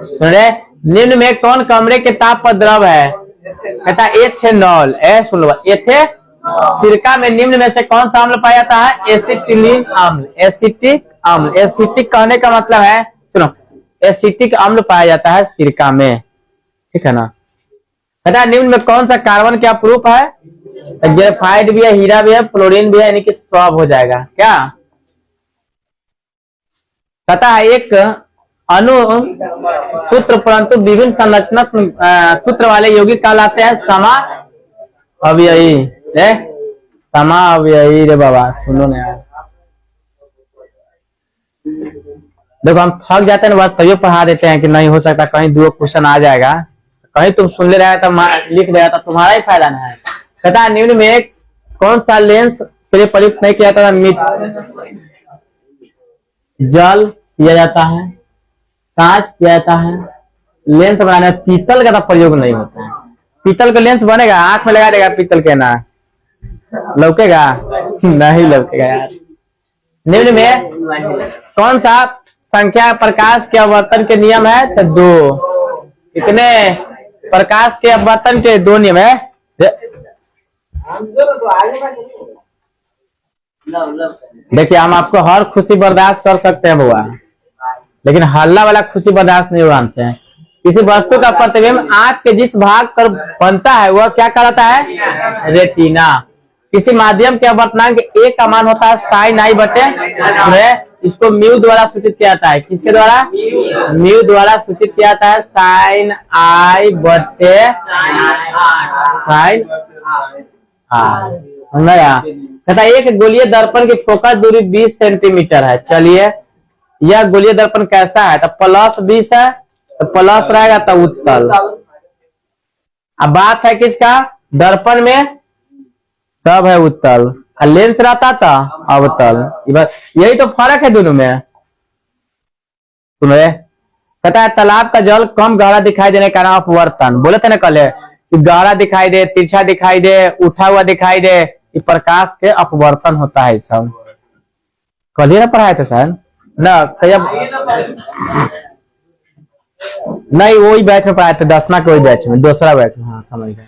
सुन रहे, निम्न में कौन कमरे के ताप पर द्रव है? कहता एथेनॉल। सुन लो, सिरका में निम्न में से कौन सा अम्ल पाया जाता है? एसिटिलीन अम्ल। एसिटिक अम्ल, एसिटिक कहने का मतलब है, सुनो, एसिटिक अम्ल पाया जाता है सिरका में, ठीक है ना। कहता निम्न में कौन सा कार्बन क्या प्रूफ है? ग्रेफाइट भी है, हीरा भी है, फ्लोरीन भी है, यानी कि सब हो जाएगा क्या। कहता है एक अणु सूत्र परंतु विभिन्न संरचनात्मक सूत्र वाले यौगिक कहलाते हैं समा अवयवी। समा अवयवी रे बाबा, सुनो ना यार। देखो हम थक जाते हैं ना, बस तभी पढ़ा देते हैं कि नहीं हो सकता कहीं 2 क्वेश्चन आ जाएगा, कहीं तुम सुन ले रहा है तो लिख देगा तो तुम्हारा ही फायदा ना है। कहता है निम्न में कौन सा लेंस प्रयुक्त नहीं किया जाता? जल किया जाता है, कांच किया जाता है, लेंस बनाने पीतल का तो प्रयोग नहीं होता है। पीतल का लेंस बनेगा, आंख में लगा देगा पीतल के ना, लौकेगा? नहीं लौकेगा यार। निम्न में कौन सा संख्या प्रकाश के अपवर्तन के नियम है? तो 2। कितने प्रकाश के अपवर्तन के 2 नियम है? देखिए हम आपको हर खुशी बर्दाश्त कर सकते हैं बुआ, लेकिन हल्ला वाला खुशी बर्दाश्त नहीं मानते हैं। किसी वस्तु का प्रतिबिंब आंख के जिस भाग पर बनता है वह क्या कहलाता है? रेटिना। किसी माध्यम के अपवर्तनांक A का मान होता है साइन आई बटे, इसको म्यू द्वारा सूचित किया जाता है। किसके द्वारा? म्यू द्वारा सूचित किया जाता है साइन आई बटे साइन तथा एक गोलीय दर्पण की फोकस दूरी 20 सेंटीमीटर है। चलिए यह गोलीय दर्पण कैसा है? तो +20 है, तो प्लस रहेगा तो उत्तल। अब बात है किसका? दर्पण में तब है उत्तल। लेंस रहता था अवतल। यही तो फर्क है दोनों में। सुन रहे, कहता है तालाब का जल कम गहरा दिखाई देने का नाम अपवर्तन। बोले थे ना कल कि गहरा दिखाई दे, तिरछा दिखाई दे, उठा हुआ दिखाई दे, ये प्रकाश के अपवर्तन होता है। सब कल ही ना पढ़ाए थे सर ना, नहीं वही बैच में पढ़ाए थे, 10वां के वही बैच में, दूसरा बैच में। हाँ समझ गए।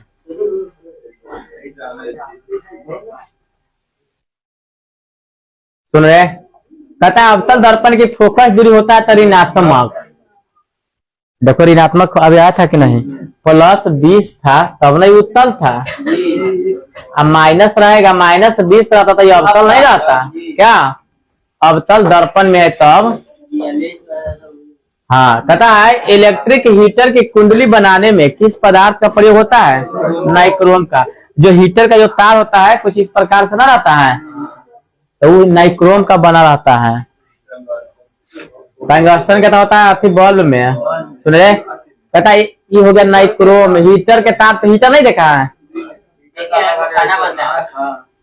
सुन रहे, कहता है अवतल दर्पण की फोकस दूरी होता है तो ऋणात्मक। देखो ऋणात्मक अभी आया था कि नहीं, +20 था तब नहीं उत्तल था। अब माइनस रहेगा, -20 रहता तो ये अवतल नहीं रहता क्या? अवतल दर्पण में है तब। हाँ, कहता है इलेक्ट्रिक हीटर की कुंडली बनाने में किस पदार्थ का प्रयोग होता है? नाइक्रोम का। जो हीटर का जो तार होता है कुछ इस प्रकार से ना रहता है, तो वो नाइक्रोम का बना रहता है। टंगस्टन का होता है फिर बल्ब में। सुन रहे, कहता है ये हो गया नाइक्रोम। हीटर के तार, तो हीटर नहीं देखा है,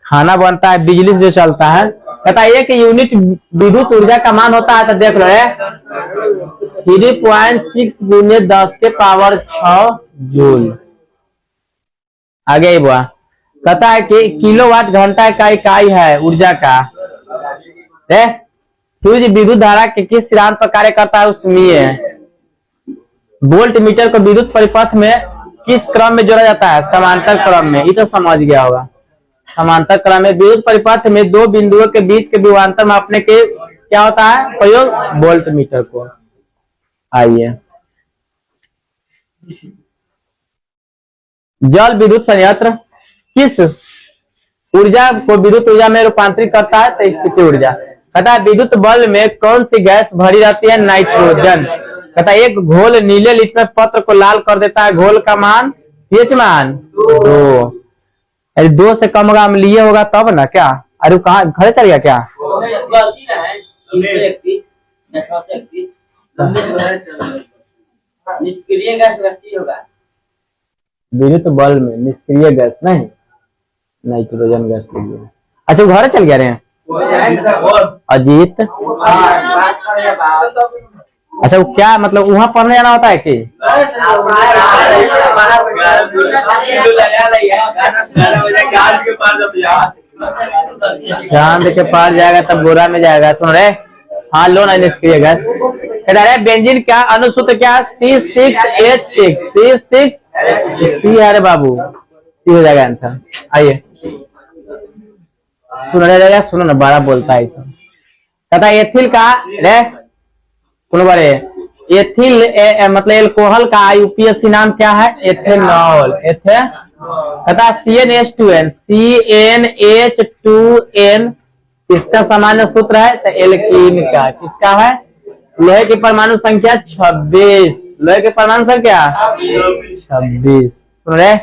खाना बनता है बिजली से जो चलता है। कहता है 1 यूनिट विद्युत ऊर्जा का मान होता है, तो देख लो 3.6 × 10⁻6 जूल। आगे ही बुआ, कहता है कि किलोवाट घंटा का इकाई है ऊर्जा का। फ्यूज विद्युत धारा के किस सिद्धांत पर कार्य करता है? उसमें वोल्ट मीटर को विद्युत परिपथ में किस क्रम में जोड़ा जाता है? समांतर क्रम में। ये तो समझ गया होगा, समांतर क्रम में। विद्युत परिपथ में दो बिंदुओं के बीच के विभवांतर मापने के क्या होता है प्रयोग? वोल्ट मीटर को। आइए, जल विद्युत संयंत्र किस ऊर्जा को विद्युत ऊर्जा में रूपांतरित करता है? तो स्थिति ऊर्जा। कहता है विद्युत बल्ब में कौन सी गैस भरी रहती है? नाइट्रोजन। कहता है एक घोल नीले लिटमस पत्र को लाल कर देता है, घोल का मान पीएच मान 2। अरे 2 से कम होगा अम्लीय होगा तब ना क्या? अरे कहाँ घर चल गया क्या? निष्क्रिय गैस होगा विद्युत बल्ब में, निष्क्रिय गैस नहीं, नाइट्रोजन गैस के लिए। अच्छा वो घर चल गया रहे अजीत। अच्छा वो क्या मतलब वहां पढ़ने जाना होता है कि? चांद के पार जाएगा तब गोरा में जाएगा। सुन रहे, हाँ लो ना निष्क्रिय गैस। बेंजीन क्या अनुसूत्र क्या? C6H6। C6 अरे बाबू सी हो जाएगा आंसर। आइए सुन रहे, सुनो ना, बड़ा बोलता है। कहता है एथिल का रे सुनो बड़े, एथिल मतलब एल्कोहल का यूपीएससी नाम क्या है? एथेनॉल। कहता CnH2n, CnH2n किसका सामान्य सूत्र है? तो एल्कीन का। किसका है? लोहे की परमाणु संख्या 26। लोहे की परमाणु संख्या 26। सुन रहे,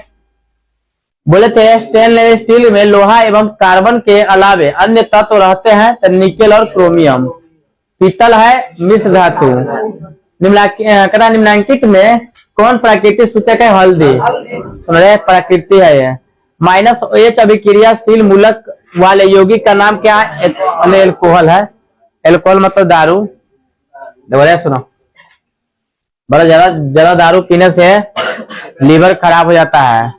बोले थे स्टेनलेस स्टील में लोहा एवं कार्बन के अलावे अन्य तत्व रहते हैं, तो निकेल और क्रोमियम। पीतल है मिश्र धातु। निम्नांकित में कौन प्राकृतिक सूचक है? हल्दी। सुन रहे, प्राकृतिक है ये। -OH अभिक्रियाशील मूलक वाले यौगिक का नाम क्या है? एल्कोहल है। एल्कोहल मतलब दारू। दोबारा सुनो, बड़ा ज्यादा दारू पीने से लीवर खराब हो जाता है।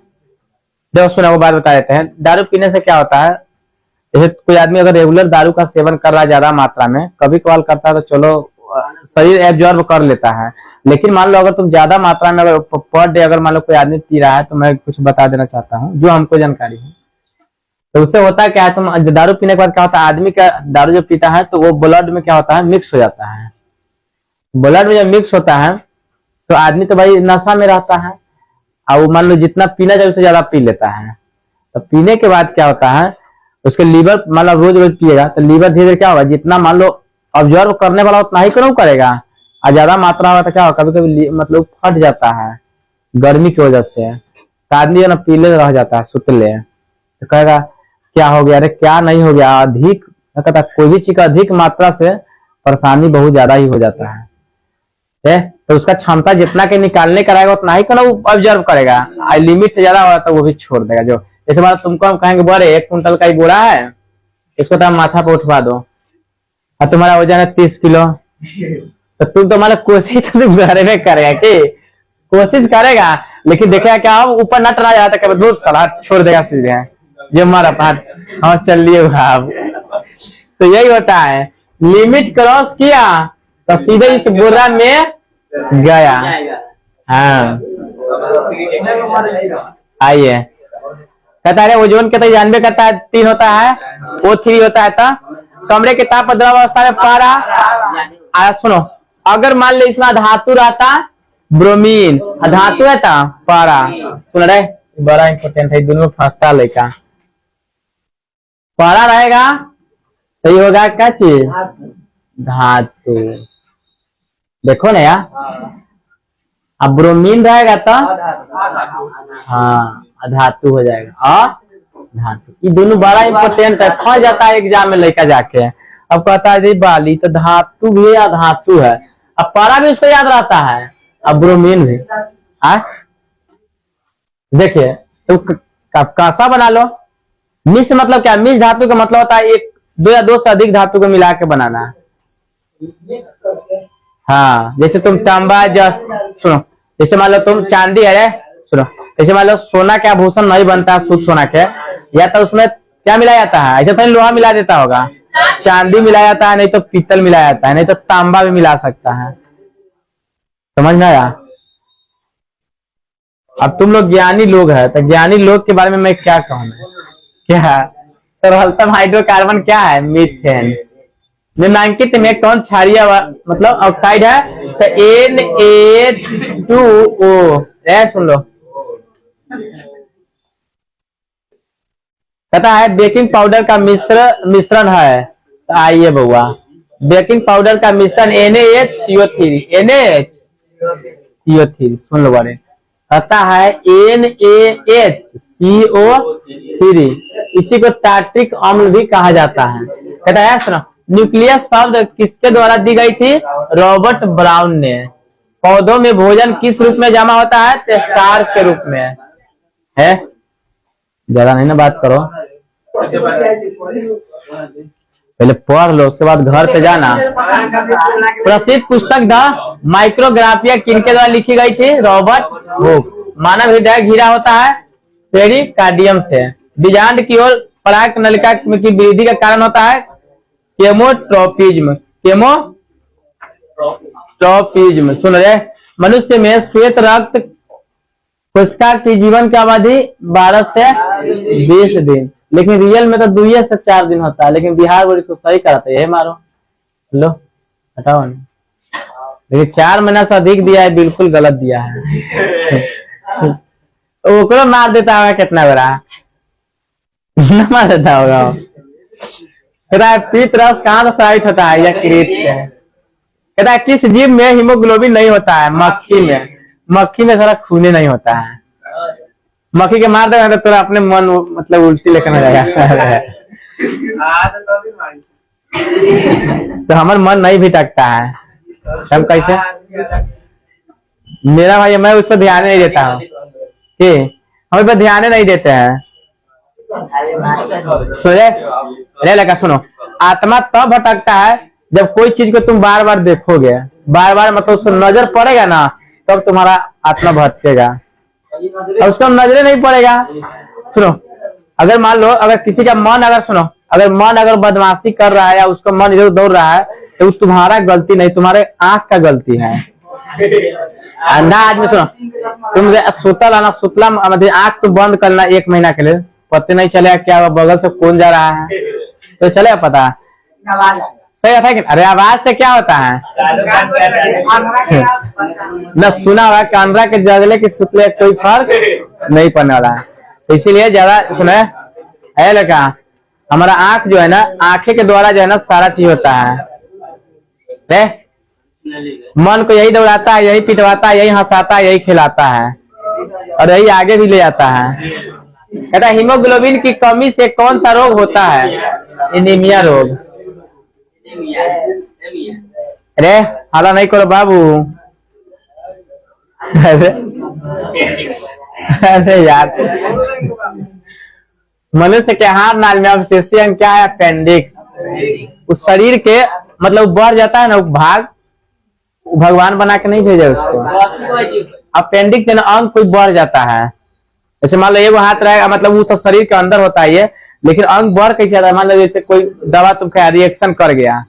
देखो सुनो वो बात बता देते हैं। दारू पीने से क्या होता है, जैसे कोई आदमी अगर रेगुलर दारू का सेवन कर रहा है ज्यादा मात्रा में, कभी कभार करता है तो चलो शरीर एब्जॉर्ब कर लेता है। लेकिन मान लो अगर तुम ज्यादा मात्रा में अगर पर डे अगर मान लो कोई आदमी पी रहा है, तो मैं कुछ बता देना चाहता हूँ जो हमको जानकारी है। तो उससे होता क्या है, तुम दारू पीने के बाद क्या होता है, आदमी का दारू जो पीता है तो वो ब्लड में क्या होता है, मिक्स हो जाता है। ब्लड में जब मिक्स होता है तो आदमी तो भाई नशा में रहता है, और वो मान लो जितना पीना चाहिए उससे ज्यादा पी लेता है। तो पीने के बाद क्या होता है, उसके लीवर मान लो रोज रोज पिएगा तो लीवर धीरे धीरे क्या होगा, जितना मान लो ऑब्जर्व करने वाला उतना ही क्यों करेगा, और ज्यादा मात्रा होगा तो क्या होगा, कभी कभी मतलब फट जाता है गर्मी की वजह से, तो आदमी जो ना पीले रह जाता है सुतले। तो कहेगा क्या हो गया, अरे क्या नहीं हो गया, अधिक कहता कोई भी चीज का अधिक मात्रा से परेशानी बहुत ज्यादा ही हो जाता है। तो उसका क्षमता जितना के निकालने का रहेगा उतना ही क्यों ऑब्जर्व करेगा, लिमिट से ज्यादा होगा तो वो भी छोड़ देगा। जो जैसे तुमको हम कहेंगे बड़े 1 कुंटल का ही बोरा है इसको तो माथा पे उठवा दो और तुम्हारा वजन है 30 किलो, तो तुम तुम्हारा कोशिश तो तुम घर में करेगा कि कोशिश करेगा, लेकिन देखेगा क्या ऊपर न टरा जाता, कभी दूर सलाह छोड़ देगा सीधे, ये हमारा पाठ हाँ चल लिए आप। तो यही होता है, लिमिट क्रॉस किया तो सीधे इस बुरा में गया। हाँ आइए, कहता है ओजोन के तो जानबे करता है 3 होता है, O3 होता है। तो कमरे के ताप द्रव अवस्था में पारा, सुनो अगर मान लो इसमें धातु रहता ब्रोमीन, धातु है था पारा, सुन रहे बड़ा इंपोर्टेंट है, दोनों फंसता लेका पारा रहेगा तो ये होगा क्या चीज धातु, देखो ना यार, अब ब्रोमीन रहेगा तो हाँ धातु हो जाएगा और धातु, ये दोनों बड़ा इंपोर्टेंट है, फंस जाता है एग्जाम में लेकर जाके। अब कहता है बाली तो धातु भी या धातु है, अब पारा भी उसको याद रहता है, अब ब्रोमीन भी। देखिए तो कासा बना लो, मिश्र मतलब क्या, मिश्र धातु का मतलब होता है एक दो या दो से अधिक धातु को मिला के बनाना। हाँ जैसे तुम तांबा सुनो, जैसे मान लो तुम चांदी है, सुनो जैसे मान लो सोना के आभूषण नहीं बनता शुद्ध सोना के, या तो उसमें क्या मिलाया जाता है, ऐसा तो लोहा मिला देता होगा, चांदी मिलाया जाता है, नहीं तो पीतल मिलाया जाता है, नहीं तो तांबा भी मिला सकता है, समझ में आया। अब तुम लोग ज्ञानी लोग हैं, तो ज्ञानी लोग के बारे में मैं क्या कहूँ, क्या सरलतम हाइड्रोकार्बन क्या है, मीथेन। निम्नांकित में कौन क्षारीय मतलब ऑक्साइड है, तो Na2O, सुन लो। कहता है बेकिंग पाउडर का मिश्रण है, तो आइए बउआ, बेकिंग पाउडर का मिश्रण NaHCO3, NaHCO3 सुन लो बड़े, कहता है NaHCO3, इसी को टार्ट्रिक अम्ल भी कहा जाता है। कहता है सुनो, न्यूक्लियस शब्द किसके द्वारा दी गई थी, रॉबर्ट ब्राउन ने। पौधों में भोजन किस रूप में जमा होता है, स्टार्च के रूप में है। ज्यादा नहीं ना बात करो, पहले पढ़ लो उसके बाद घर पे जाना। प्रसिद्ध पुस्तक द माइक्रोग्राफिया किनके द्वारा लिखी गई थी, रॉबर्ट हुक। मानव हृदय घिरा होता है पेरिकार्डियम से। बीजांड की ओर पराग नलिका की वृद्धि का कारण होता है केमोट्रोपिज्म। सुन रहे, मनुष्य में श्वेत रक्त कोशिका की जीवन की अवधि 12 से 20 दिन, लेकिन रियल में तो 2 से 4 दिन होता है, लेकिन बिहार बोर्ड इसको सही कराता है, ये मारो लो हटाओ नहीं, लेकिन 4 महीना से अधिक दिया है, बिल्कुल गलत दिया है। तो ओकरो मार देता होगा कितना बड़ा न मार देता होगा। कहता है पीत रस कहाँ से साइट होता है, या क्रीट से। कहता है किस जीव में हीमोग्लोबिन नहीं होता है, मक्खी में। मक्खी में सारा खूने नहीं होता है, मक्खी के मार देगा तो तेरा अपने मन मतलब उल्टी लेकर आ जाएगा। तो हमारा मन नहीं भी टकता है, हम कैसे, मेरा भाई मैं उस पर ध्यान नहीं देता हूँ, हम इस पर ध्यान नहीं देते हैं। लगा सुनो, आत्मा तब भटकता है जब कोई चीज को तुम बार बार देखोगे, बार बार मतलब उसको नजर पड़ेगा ना, तब तुम्हारा आत्मा भटकेगा, और उसको नजरे नहीं पड़ेगा। सुनो, अगर मान लो अगर किसी का मन अगर सुनो, अगर मन अगर बदमाशी कर रहा है या उसका मन इधर दौड़ रहा है, तो तुम्हारा गलती नहीं, तुम्हारे आंख का गलती है। अंधा आदमी सुनो, तुम सुतल आना सुतला मतलब आंख तो बंद करना 1 महीना के लिए, पता नहीं चलेगा क्या बगल से कौन जा रहा है, तो चलेगा पता, सही है कि अरे आवाज से क्या होता है न सुना हुआ, कैमरा के जगले के सुतले कोई फर्क नहीं पड़ने वाला है। तो इसीलिए ज्यादा सुने है लड़का, हमारा आंख जो है ना, आंखें के द्वारा जो है ना सारा चीज होता है। मन को यही दौड़ाता है, यही पिटवाता है, यही हंसाता है, यही खिलाता है, और यही आगे भी ले जाता है। कहता है हीमोग्लोबिन की कमी से कौन सा रोग होता है, एनीमिया रोग। अरे हाला नहीं करो बाबू, अरे यार मनुष्य के हाथ नाल में अवशेषीय अंग क्या है? अपेंडिक्स। उस शरीर के मतलब बढ़ जाता है ना भाग, भगवान बना के नहीं भेजे उसको। अपेंडिक्स है ना, अंग कोई बढ़ जाता है। जैसे मान लो एगो हाथ रहेगा, मतलब वो तो शरीर के अंदर होता है ये, लेकिन अंग बढ़ कैसे जाता है? मान लो जैसे कोई दवा तुम खाया, रिएक्शन कर गया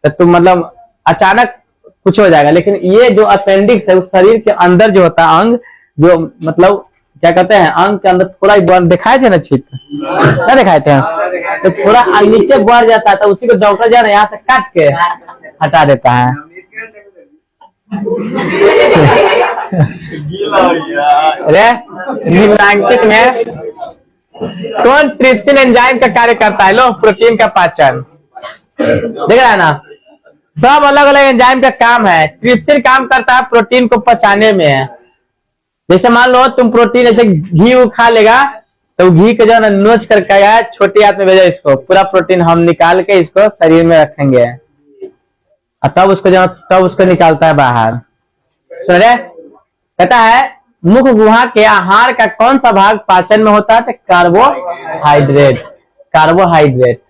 तो तुम मतलब अचानक कुछ हो जाएगा। लेकिन ये जो अपेंडिक्स है उस शरीर के अंदर जो होता है अंग, जो मतलब क्या कहते हैं, अंग के अंदर थोड़ा दिखाए थे ना चित्र, क्या दिखाए थे? तो थोड़ा नीचे बढ़ जाता है, तो उसी को डॉक्टर जो है यहाँ से काट के हटा देता है। अरे निम्नांकित में कौन ट्रिप्सिन एंजाइम का कार्य करता है? लो, प्रोटीन का पाचन। देख रहा है ना, सब अलग अलग एंजाइम का काम है। ट्रिप्सिन काम करता है प्रोटीन को पचाने में। जैसे मान लो तुम प्रोटीन जैसे घी खा लेगा, तो घी को जो है ना नोच करके छोटी हाथ में भेजा, इसको पूरा प्रोटीन हम निकाल के इसको शरीर में रखेंगे, तब उसको निकालता है बाहर। सुन रहे? कहता है मुख गुहा के आहार का कौन सा भाग पाचन में होता है? तो कार्बोहाइड्रेट। कार्बोहाइड्रेट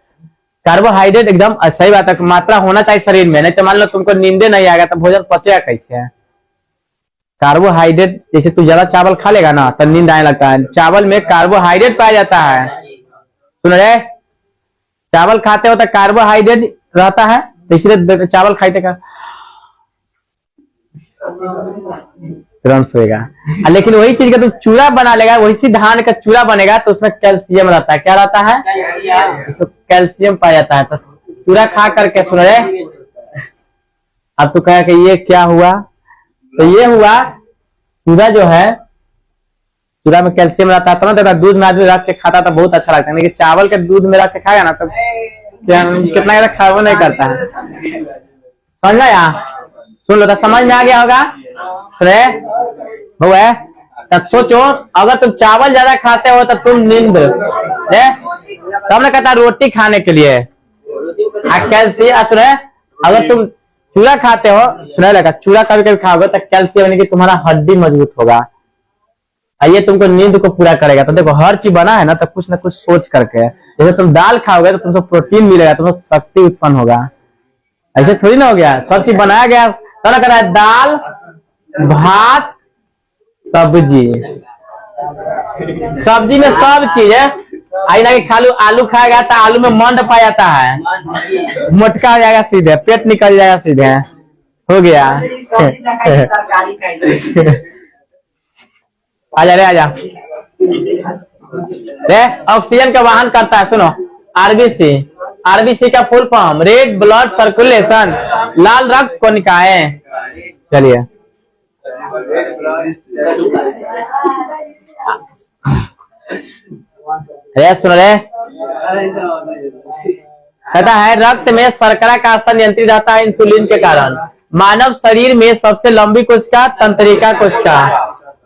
कार्बोहाइड्रेट एकदम सही बात है, मात्रा होना चाहिए शरीर में, नहीं तो मान लो तुमको नींदे नहीं आएगा तो भोजन पचेगा कैसे? कार्बोहाइड्रेट, जैसे तू ज्यादा चावल खा लेगा ना तो नींद आने लगता है। चावल में कार्बोहाइड्रेट पाया जाता है। सुन रहे? चावल खाते हो तो कार्बोहाइड्रेट रहता है, तो इसलिए चावल खाते का तुरंत सोएगा। लेकिन वही चीज का तुम चूड़ा बना लेगा, वही धान का चूड़ा बनेगा, तो उसमें कैल्शियम रहता है। क्या रहता है? कैल्शियम पाया जाता है। तो चूड़ा खा करके, सुन रहे, अब तो कहा कि ये क्या हुआ? तो ये हुआ चूड़ा जो है, चूड़ा में कैल्शियम रहता है, तो ना दूध में आदमी रख के खाता तो बहुत अच्छा लगता है, लेकिन चावल के दूध में रख के खाएगा ना तो कितना रखा वो नहीं करता है। समझ आया? सुन लो तो समझ में आ गया होगा। हुआ है? तब सोचो, अगर तुम चावल ज्यादा खाते हो तो तुम नींद तो हमने कहता रोटी खाने के लिए कैल्शियम। अगर तुम चूड़ा खाते हो, सुना लगा, चूड़ा कभी कभी खाओगे तो कैल्शियम यानी कि तुम्हारा हड्डी मजबूत होगा, ये तुमको नींद को पूरा करेगा। तो देखो हर चीज बना है ना तो कुछ ना कुछ सोच करके। जैसे तुम दाल खाओगे तो तुमको प्रोटीन मिलेगा, तुमको शक्ति उत्पन्न होगा। ऐसे थोड़ी ना हो गया, सब चीज बनाया गया तो ना, कह रहा है दाल भात सब्जी, सब्जी में सब चीज है। आई ना कि खालू आलू खाएगा तो आलू में मंड पाया जाता है, मोटका हो जाएगा सीधे, पेट निकल जाएगा सीधे, हो गया। आजा रे आजा रे, ऑक्सीजन का वाहन करता है। सुनो, आरबीसी। आरबीसी का full form red blood circulation, लाल रक्त कोशिकाएं। चलिए सुन रहे, कहता है रक्त में शर्करा का स्तर नियंत्रित रहता है इंसुलिन के कारण। मानव शरीर में सबसे लंबी कोशिका तंत्रिका कोशिका।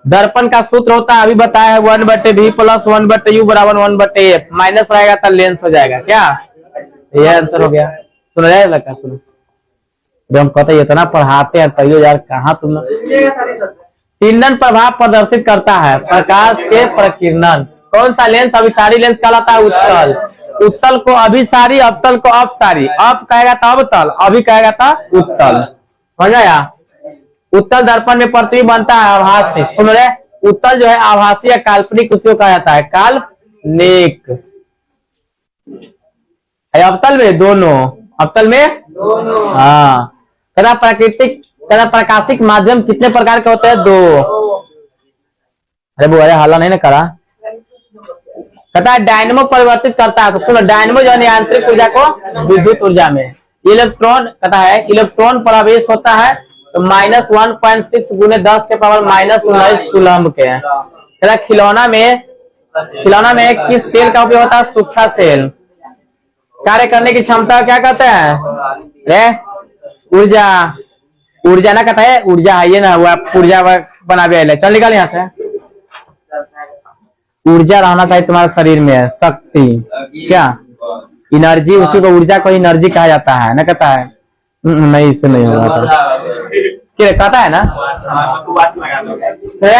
दर्पण का सूत्र होता है, अभी बताया है, 1/v + 1/u = 1/f। माइनस रहेगा तो लेंस हो जाएगा। क्या ये आंसर हो गया? सुन रहे लड़का? सुनो, हम कहते इतना पढ़ाते हैं तो यार कहाँ तुम। किरणन प्रभाव प्रदर्शित करता है, प्रकाश के प्रकिरणन। कौन सा लेंस अभिसारी लेंस कहलाता है? उत्तल। उत्तल को अभिसारी, अवतल को अपसारी। अप कहेगा तो अवतल, अभी कहेगा तो उत्तल। समझ आया? उत्तल दर्पण में प्रतिबिंब बनता है आभासी। सुन रहे, उत्तल जो है आभासी या काल्पनिक, उसको कहा जाता है काल्पनिक। अवतल में दोनों, अवतल में दोनों। हाँ, कदा प्राकृतिक कदा प्रकाशिक माध्यम कितने प्रकार के होते हैं? 2। अरे वो अरे हल्ला नहीं ना करा। कहता है डायनेमो परिवर्तित करता है। तो सुनो, डायनेमो जो है यांत्रिक ऊर्जा को विद्युत ऊर्जा में। इलेक्ट्रॉन, कहता है इलेक्ट्रॉन पर आवेश होता है तो -1.6 × 10⁻⁻19 कूलम्ब के। कहता खिलौना में किस सेल का उपयोग होता है? सूखा सेल। कार्य करने की क्षमता क्या कहते हैं? ऊर्जा। ऊर्जा ना कहता है, ऊर्जा है ये ना हुआ, ऊर्जा बना भी। चल निकाल यहाँ से। ऊर्जा रहना चाहिए तुम्हारे शरीर में, शक्ति। क्या एनर्जी, उसी को ऊर्जा को एनर्जी कहा जाता है ना, कहता है नहीं, इससे नहीं होगा। क्या कहता है ना?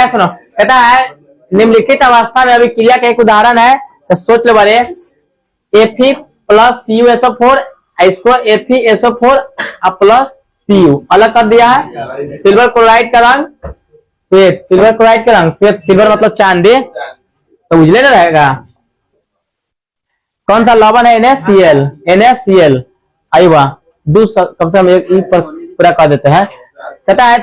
सुनो, कहता है निम्नलिखित अवस्था में अभिक्रिया का एक उदाहरण है तो सोच लो बारे Fe प्लस CuSO4 इसको FeSO4 प्लस Cu अलग कर दिया है। सिल्वर क्लोराइड का रंग श्वेत, सिल्वर क्लोराइड का रंग श्वेत, सिल्वर मतलब चांदी, तो उजले ना रहेगा। कौन सा लवण है? NaCl। आई वाह, कम से कम एक पर पूरा कर देते हैं। कहता है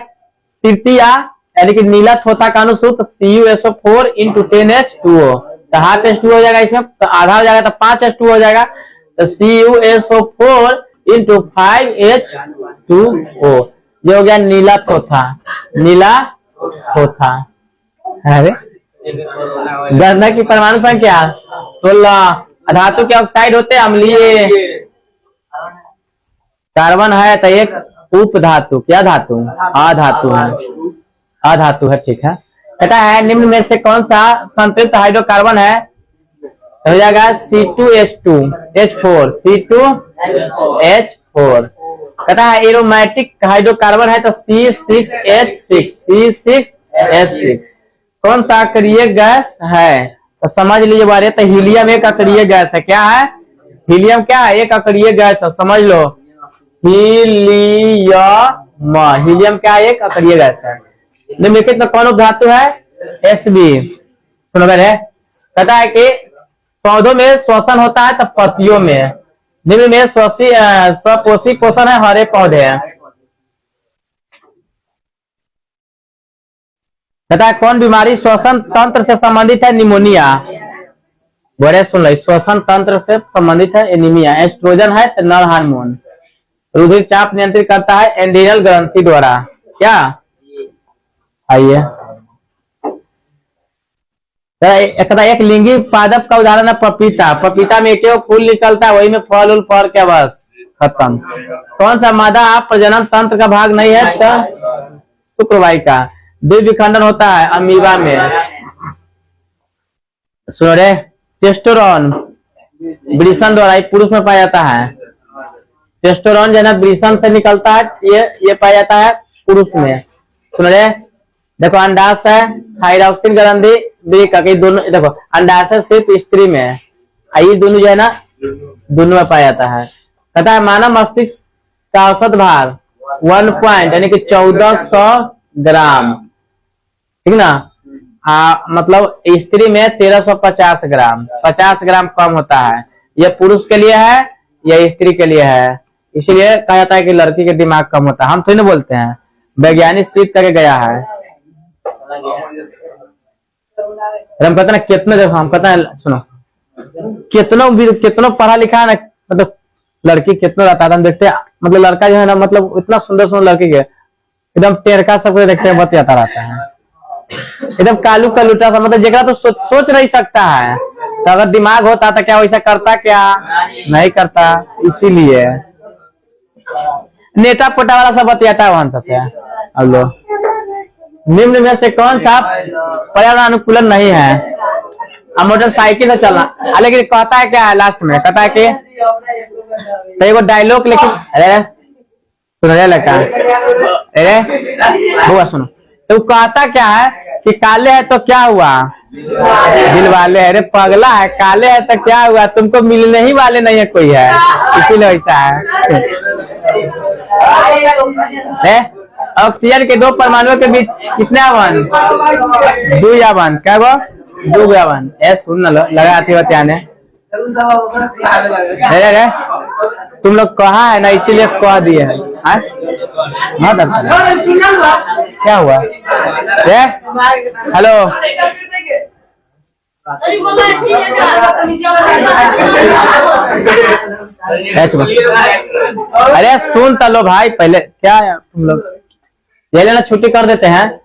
तृतीया यानी कि नीला थोथा का अनुसूत्र CuSO4 × 10H2O, तो हाफ H2O हो जाएगा इसमें, तो आधा हो जाएगा तो 5H2O हो जाएगा, तो CuSO4 × 5H2O, ये हो गया नीला थोथा। नीला थोथा। अरे गंधक की परमाणु संख्या 16। धातु के ऑक्साइड होते हैं अम्लीय। कार्बन है तो एक उप धातु, क्या धातु? अधातु है, अधातु है, ठीक है। कहता है निम्न में से कौन सा संतृप्त हाइड्रोकार्बन है? हो जाएगा C2H4। C2H4। कहता है एरोमेटिक हाइड्रोकार्बन है तो C6H6। कौन सा अक्रिय गैस है? तो समझ लीजिए बारे, तो हीलियम एक अक्रिय गैस है। क्या है? हीलियम क्या है? एक अक्रिय गैस है, समझ लो। हीलियम क्या है? एक अक्रिय गैस है। निम्नलिखित में कौन उपधातु है? Sb। सुनो मेरे, कहता है कि पौधों में श्वसन होता है तो पत्तियों में। निम्न में स्वपोषी पोषण है हरे पौधे हैं। कहता है कौन बीमारी श्वसन तंत्र से संबंधित है? निमोनिया। बड़े सुन लो, श्वसन तंत्र से संबंधित है एनीमिया। एस्ट्रोजन है तो नर हार्मोन। रुधिर चाप नियंत्रित करता है एंड्रीनल ग्रंथि द्वारा। क्या? आइए, एक लिंगी पादप का उदाहरण है पपीता। पपीता में एक फूल निकलता है, वही में फल उल पड़ के बस खत्म। कौन सा मादा प्रजनन तंत्र का भाग नहीं है? तो शुक्रवाहिका। द्विविखंडन होता है अमीबा में। सुनो रे, टेस्टोस्टेरोन वृषण द्वारा पुरुष में पाया जाता है। टेस्टोस्टेरोन जो है ना वृषण से निकलता है, ये पाया जाता है पुरुष में। सुनो रे, देखो अंडाशय है, थायरॉक्सिन ग्रंथि, दोनों देखो अंडाशय सिर्फ स्त्री में है, ये दोनों जो है ना दोनों में पाया जाता है। कहता है मानव मस्तिष्क का औसत भार 1 पॉइंट यानी कि 1400 ग्राम, ठीक ना। मतलब स्त्री में 1350 ग्राम, 50 ग्राम कम होता है। यह पुरुष के लिए है, यह स्त्री के लिए है। इसीलिए कहा जाता है कि लड़की के दिमाग कम होता है। हम थोड़ी ना बोलते हैं, वैज्ञानिक सिद्ध करके गया है। हम कहते ना कितने, देखो हम कहते हैं सुनो, कितनों पढ़ा लिखा है ना, मतलब लड़की कितना रहता है हम देखते हैं। मतलब लड़का जो है ना, मतलब इतना सुंदर सुंदर लड़की के एकदम टेरका सब देखते हैं, बतियाता रहता है एकदम कालू कलूटा सा। मतलब जगह तो सोच नहीं सकता है, तो अगर दिमाग होता तो क्या वैसा करता? क्या नहीं करता। इसीलिए नेता पोटा वाला सब बतियाता है वहां से। अब लो, निम्न में से कौन सा पर्यावरण अनुकूलन नहीं है? मोटरसाइकिल से चलना। लेकिन कहता है क्या है लास्ट में? कहता है कि तो एगो डायलॉग, लेकिन अरे सुनो रे लड़का, अरे हुआ सुनो, तो कहता क्या है कि काले है तो क्या हुआ? दिल वाले। अरे पगला है, काले है तो क्या हुआ? तुमको मिलने ही वाले नहीं है कोई है, इसीलिए वैसा है। ऑक्सीजन के 2 परमाणुओं के बीच कितने आवन? 2 आवन। क्या वो? 2 आवन। सुन न लगाती बतियाने। अरे तुम लोग कहा है ना, इसीलिए कह दिए है। क्या हुआ? हेलो, अरे सुन तो लो भाई, पहले क्या है तुम लोग ये लेना छुट्टी कर देते हैं।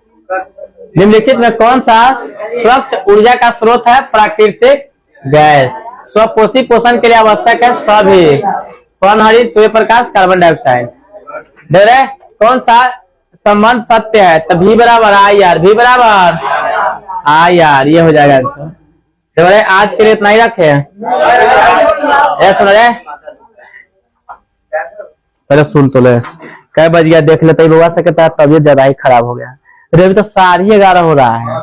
निम्नलिखित में कौन सा स्वच्छ ऊर्जा का स्रोत है? प्राकृतिक गैस। स्वपोषी पोषण के लिए आवश्यक है सभी हरित सूर्य प्रकाश, कार्बन डाइऑक्साइड। कौन सा संबंध सत्य है? तो V बराबर IR, V बराबर IR, ये हो जाएगा। तो आज के लिए इतना ही रखे। सुन रहे, पहले सुन तो ले, कै बज गया देख लेते। बउआ से कहता है तबियत ज्यादा ही खराब हो गया। अभी तो 11:30 हो रहा है।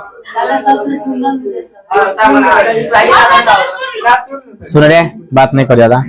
हाँ, सब बना रहे हैं। सुन रहे, बात नहीं कर ज्यादा।